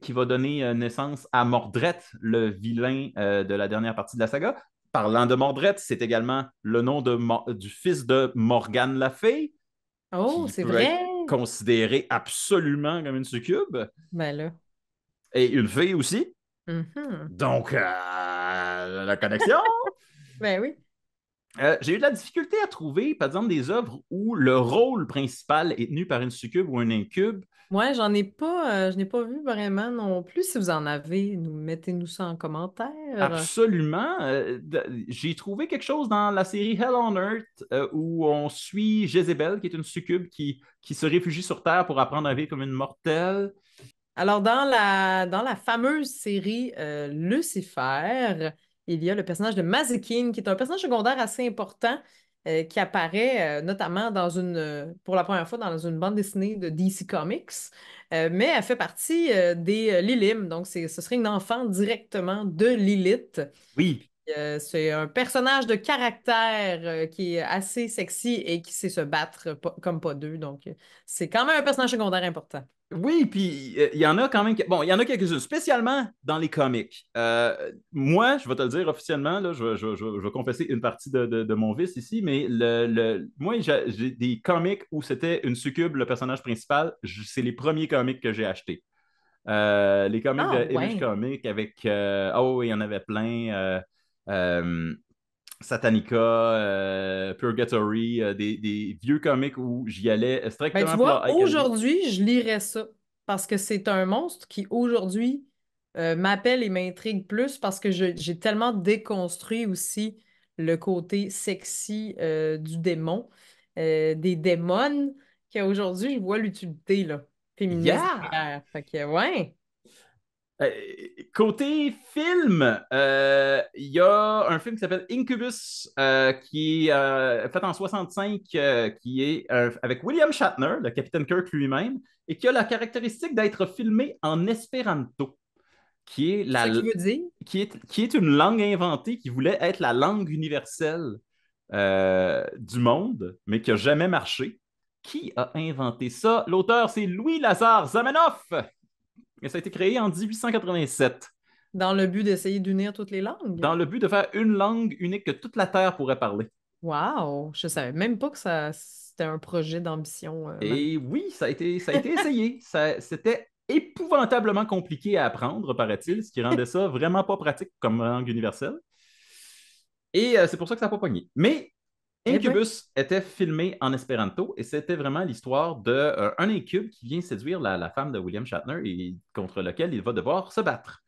qui va donner naissance à Mordred, le vilain de la dernière partie de la saga. Parlant de Mordred, c'est également le nom du fils de Morgane la Fée, Oh, qui c'est peut vrai? être considéré absolument comme une succube, Ben là. et une fille aussi. Mhm. Donc, la connexion. Ben oui. J'ai eu de la difficulté à trouver, par exemple, des œuvres où le rôle principal est tenu par une succube ou un incube. Moi, je n'ai pas vu vraiment non plus. Si vous en avez, mettez-nous ça en commentaire. Absolument. J'ai trouvé quelque chose dans la série Hell on Earth où on suit Jézabel, qui est une succube qui se réfugie sur Terre pour apprendre à vivre comme une mortelle. Alors, dans la fameuse série Lucifer, il y a le personnage de Mazikeen, qui est un personnage secondaire assez important, qui apparaît notamment pour la première fois dans une bande dessinée de DC Comics, mais elle fait partie des Lilim, donc ce serait une enfant directement de Lilith. Oui, C'est un personnage de caractère qui est assez sexy et qui sait se battre comme pas deux, donc c'est quand même un personnage secondaire important. oui, puis il y en a quand même. Bon, il y en a quelques-uns, spécialement dans les comics. Moi, je vais te le dire officiellement, là, je vais confesser une partie de mon vice ici, mais moi, j'ai des comics où c'était une succube, le personnage principal. C'est les premiers comics que j'ai achetés. Les comics Ah de Image ouais. Comics avec. Oh, oui, il y en avait plein. Euh, Satanica, Purgatory, des vieux comics où j'y allais Ben, tu strictement pour vois, leur high qualité. aujourd'hui, je lirais ça parce que c'est un monstre qui, aujourd'hui, m'appelle et m'intrigue plus parce que j'ai tellement déconstruit aussi le côté sexy du démon, des démons, qu'aujourd'hui, je vois l'utilité là, féministe Yeah! derrière. Fait que, ouais. Euh, Côté film, il y a un film qui s'appelle Incubus, qui est fait en 65, qui est avec William Shatner, le capitaine Kirk lui-même, et qui a la caractéristique d'être filmé en espéranto, qui est, Ce qui veut dire, qui est une langue inventée qui voulait être la langue universelle du monde, mais qui n'a jamais marché. Qui a inventé ça? L'auteur, c'est Louis-Lazare Zamenhof, et ça a été créé en 1887 dans le but d'essayer d'unir toutes les langues. dans le but de faire une langue unique que toute la Terre pourrait parler. Wow! Je savais même pas que c'était un projet d'ambition. Et oui, ça a été essayé. C'était épouvantablement compliqué à apprendre, paraît-il, ce qui rendait ça vraiment pas pratique comme langue universelle. Et c'est pour ça que ça n'a pas pogné. Mais Eh ben, Incubus était filmé en espéranto et c'était vraiment l'histoire d'un incube qui vient séduire la femme de William Shatner et contre lequel il va devoir se battre.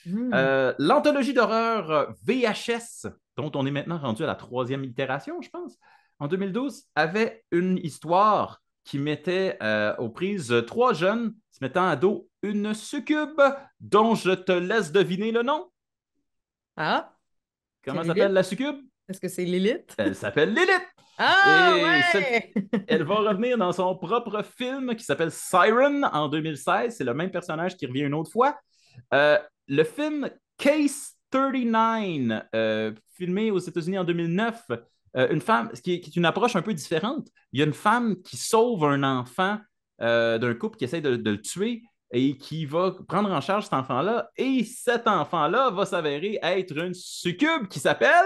hmm. L'anthologie d'horreur VHS, dont on est maintenant rendu à la troisième itération, je pense, en 2012, avait une histoire qui mettait aux prises 3 jeunes se mettant à dos une succube dont je te laisse deviner le nom. Ah, c'est Comment s'appelle Lilith? la succube? Est-ce que c'est Lilith? Elle s'appelle Lilith. Ah, Et ouais! elle va revenir dans son propre film qui s'appelle Siren en 2016. C'est le même personnage qui revient une autre fois. Euh, le film Case 39, filmé aux États-Unis en 2009, une femme, qui est une approche un peu différente. Il y a une femme qui sauve un enfant d'un couple qui essaie de le tuer et qui va prendre en charge cet enfant-là. Et cet enfant-là va s'avérer être une succube qui s'appelle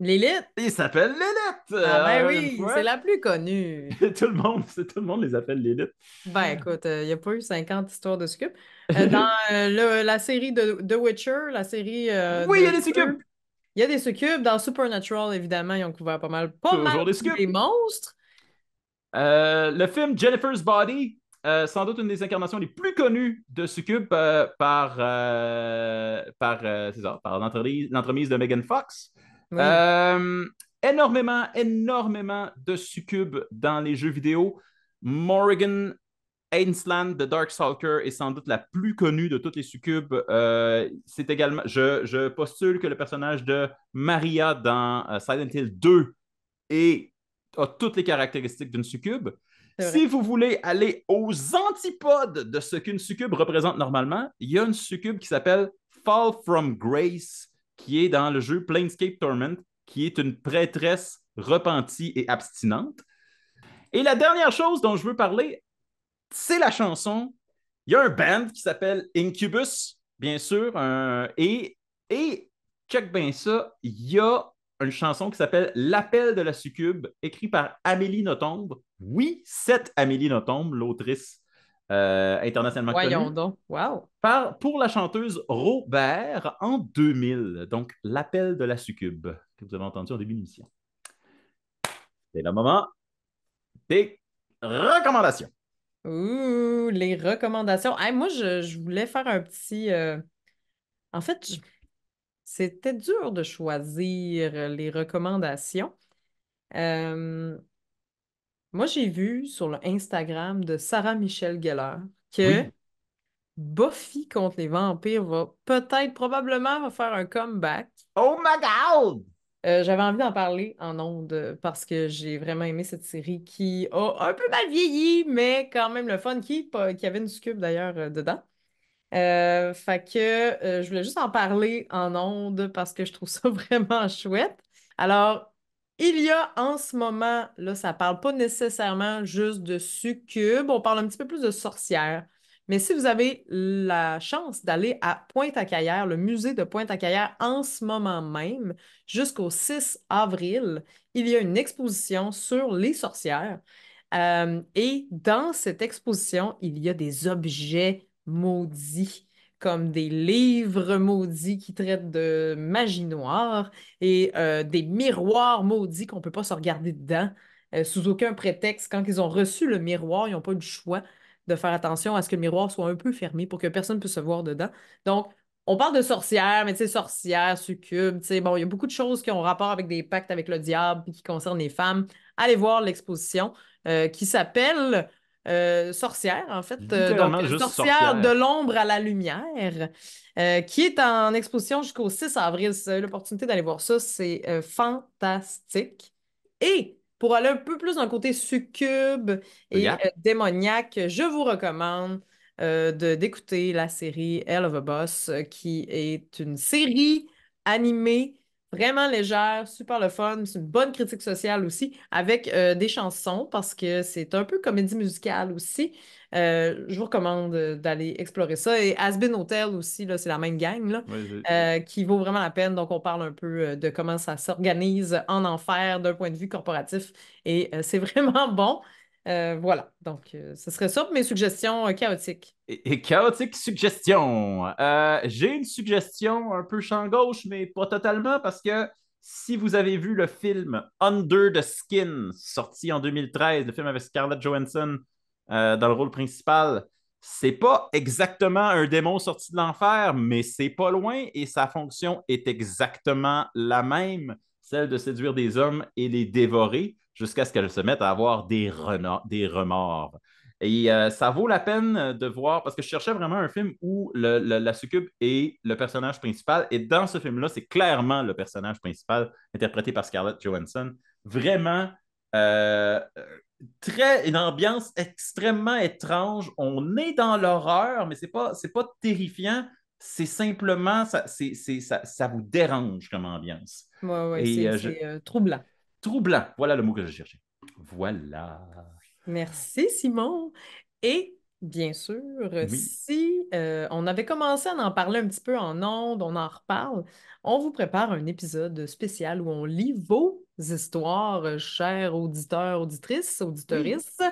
Lilith? Il s'appelle Lilith! Ah ben Une oui, c'est fois. la plus connue. Tout le monde les appelle Lilith. Ben écoute, il n'y a pas eu 50 histoires de succubes. Dans la série de The Witcher, la série Oui, il y de a des succubes! jeux, il y a des succubes. Dans Supernatural, évidemment, ils ont couvert pas mal Toujours des tous succubes! les monstres. Le film Jennifer's Body, sans doute une des incarnations les plus connues de Succube c'est ça, par l'entremise de Megan Fox. Oui. Euh, énormément de Succubes dans les jeux vidéo. Morrigan Ainsland de Darkstalker est sans doute la plus connue de toutes les Succubes. C'est également, je postule que le personnage de Maria dans Silent Hill 2 et a toutes les caractéristiques d'une succube. C'est Si vrai. vous voulez aller aux antipodes de ce qu'une succube représente normalement, il y a une succube qui s'appelle Fall from Grace, qui est dans le jeu Planescape Torment, qui est une prêtresse repentie et abstinente. Et la dernière chose dont je veux parler, c'est la chanson. Il y a un band qui s'appelle Incubus, bien sûr, et check bien ça, il y a une chanson qui s'appelle L'appel de la succube, écrite par Amélie Nothomb. Oui, cette Amélie Nothomb, l'autrice internationalement Voyons connue, donc. Wow. pour la chanteuse Robert en 2000. Donc, L'appel de la succube, que vous avez entendu en début d'émission. C'est le moment des recommandations. Ouh, les recommandations. Hey, moi, je voulais faire un petit. En fait, c'était dur de choisir les recommandations. Euh, Moi, j'ai vu sur le Instagram de Sarah Michelle Gellar que Oui. Buffy contre les vampires va peut-être, probablement, va faire un comeback. Oh my God! J'avais envie d'en parler en ondes parce que j'ai vraiment aimé cette série qui a un peu mal vieilli, mais quand même le fun, qui avait une succube d'ailleurs dedans. Fait que je voulais juste en parler en ondes parce que je trouve ça vraiment chouette. Alors, il y a en ce moment, là, ça parle pas nécessairement juste de succubes, on parle un petit peu plus de sorcières. Mais si vous avez la chance d'aller à Pointe-à-Cayère, le musée de Pointe-à-Cayère en ce moment même, jusqu'au 6 avril, il y a une exposition sur les sorcières. Et dans cette exposition, il y a des objets maudits, comme des livres maudits qui traitent de magie noire et des miroirs maudits qu'on ne peut pas se regarder dedans sous aucun prétexte. Quand ils ont reçu le miroir, ils n'ont pas eu le choix de faire attention à ce que le miroir soit un peu fermé pour que personne ne puisse se voir dedans. Donc, on parle de sorcières, mais tu sais, sorcières, succubes, tu sais, bon, il y a beaucoup de choses qui ont rapport avec des pactes avec le diable et qui concernent les femmes. Allez voir l'exposition qui s'appelle Sorcière, en fait. Donc, Littéralement juste Sorcière de sorcière. l'ombre à la lumière, qui est en exposition jusqu'au 6 avril. Si vous avez l'opportunité d'aller voir ça, c'est fantastique. Et pour aller un peu plus dans le côté succube et Yeah. démoniaque, je vous recommande d'écouter la série Hell of a Boss, qui est une série animée vraiment légère, super le fun. C'est une bonne critique sociale aussi, avec des chansons, parce que c'est un peu comédie musicale aussi. Je vous recommande d'aller explorer ça. Et Asbin Hotel aussi, là, c'est la même gang, là, Oui, qui vaut vraiment la peine. Donc, on parle un peu de comment ça s'organise en enfer d'un point de vue corporatif. Et c'est vraiment bon. Voilà. Donc, ce serait ça pour mes suggestions chaotiques. et chaotique suggestion. J'ai une suggestion un peu champ gauche, mais pas totalement, parce que si vous avez vu le film Under the Skin, sorti en 2013, le film avec Scarlett Johansson dans le rôle principal, c'est pas exactement un démon sorti de l'enfer, mais c'est pas loin et sa fonction est exactement la même, celle de séduire des hommes et les dévorer jusqu'à ce qu'elles se mettent à avoir des remords. Et ça vaut la peine de voir, parce que je cherchais vraiment un film où la succube est le personnage principal. Et dans ce film-là, c'est clairement le personnage principal, interprété par Scarlett Johansson. Vraiment, euh, une ambiance extrêmement étrange. On est dans l'horreur, mais c'est pas terrifiant. C'est simplement, ça vous dérange comme ambiance. Ouais, ouais, Et c'est troublant. troublant, voilà le mot que je cherchais. Voilà. Merci, Simon. Et Bien sûr. Oui. Si on avait commencé à en parler un petit peu en ondes, on en reparle, on vous prépare un épisode spécial où on lit vos histoires, chers auditeurs, auditrices, Oui. auditeuristes.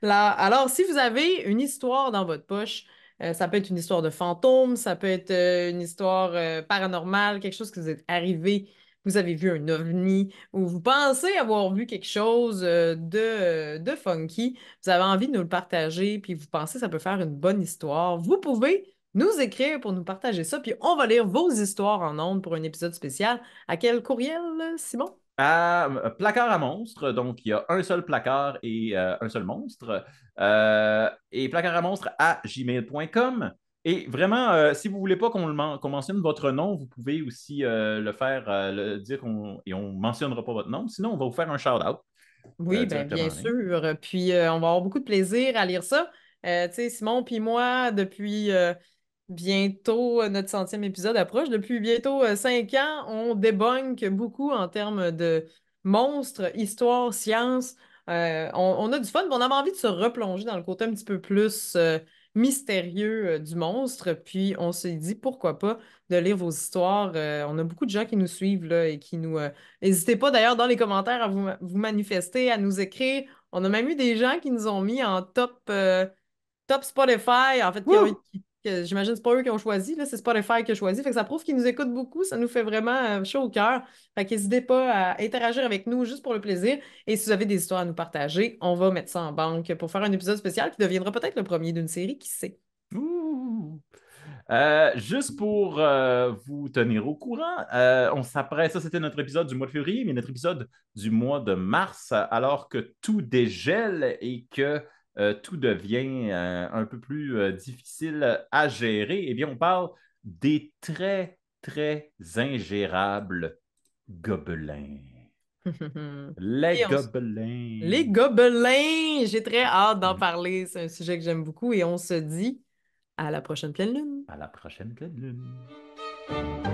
Là, alors, si vous avez une histoire dans votre poche, ça peut être une histoire de fantôme, ça peut être une histoire paranormale, quelque chose qui vous est arrivé, vous avez vu un ovni, ou vous pensez avoir vu quelque chose de funky, vous avez envie de nous le partager, puis vous pensez que ça peut faire une bonne histoire, vous pouvez nous écrire pour nous partager ça, puis on va lire vos histoires en ondes pour un épisode spécial. À quel courriel, Simon? Placard à monstres, donc il y a un seul placard et un seul monstre. Et placard à monstres à gmail.com. Et vraiment, si vous ne voulez pas qu'on mentionne votre nom, vous pouvez aussi le faire, le dire et on ne mentionnera pas votre nom. Sinon, on va vous faire un shout-out Oui, ben directement bien en ligne. sûr. Puis on va avoir beaucoup de plaisir à lire ça. Tu sais, Simon puis moi, depuis bientôt, notre centième épisode approche. Depuis bientôt 5 ans, on débunk beaucoup en termes de monstres, histoire, science. On a du fun, mais on avait envie de se replonger dans le côté un petit peu plus mystérieux du monstre. Puis on s'est dit, pourquoi pas, de lire vos histoires. On a beaucoup de gens qui nous suivent là, et qui nous... N'hésitez pas d'ailleurs dans les commentaires à vous manifester, à nous écrire. On a même eu des gens qui nous ont mis en top Spotify, en fait, Wouh! j'imagine que c'est pas eux qui ont choisi, là, c'est Spotify qui a choisi. Fait que ça prouve qu'ils nous écoutent beaucoup, ça nous fait vraiment chaud au cœur. Fait qu'hésitez pas à interagir avec nous juste pour le plaisir. Et si vous avez des histoires à nous partager, on va mettre ça en banque pour faire un épisode spécial qui deviendra peut-être le premier d'une série, qui sait. Ouh! Juste pour vous tenir au courant, on s'apprête, ça c'était notre épisode du mois de février, mais notre épisode du mois de mars, alors que tout dégèle et que tout devient un peu plus difficile à gérer, eh bien on parle des très, très ingérables gobelins. Les Et les gobelins. gobelins! J'ai très hâte d'en Oui, parler. C'est un sujet que j'aime beaucoup et on se dit à la prochaine pleine lune. à la prochaine pleine lune.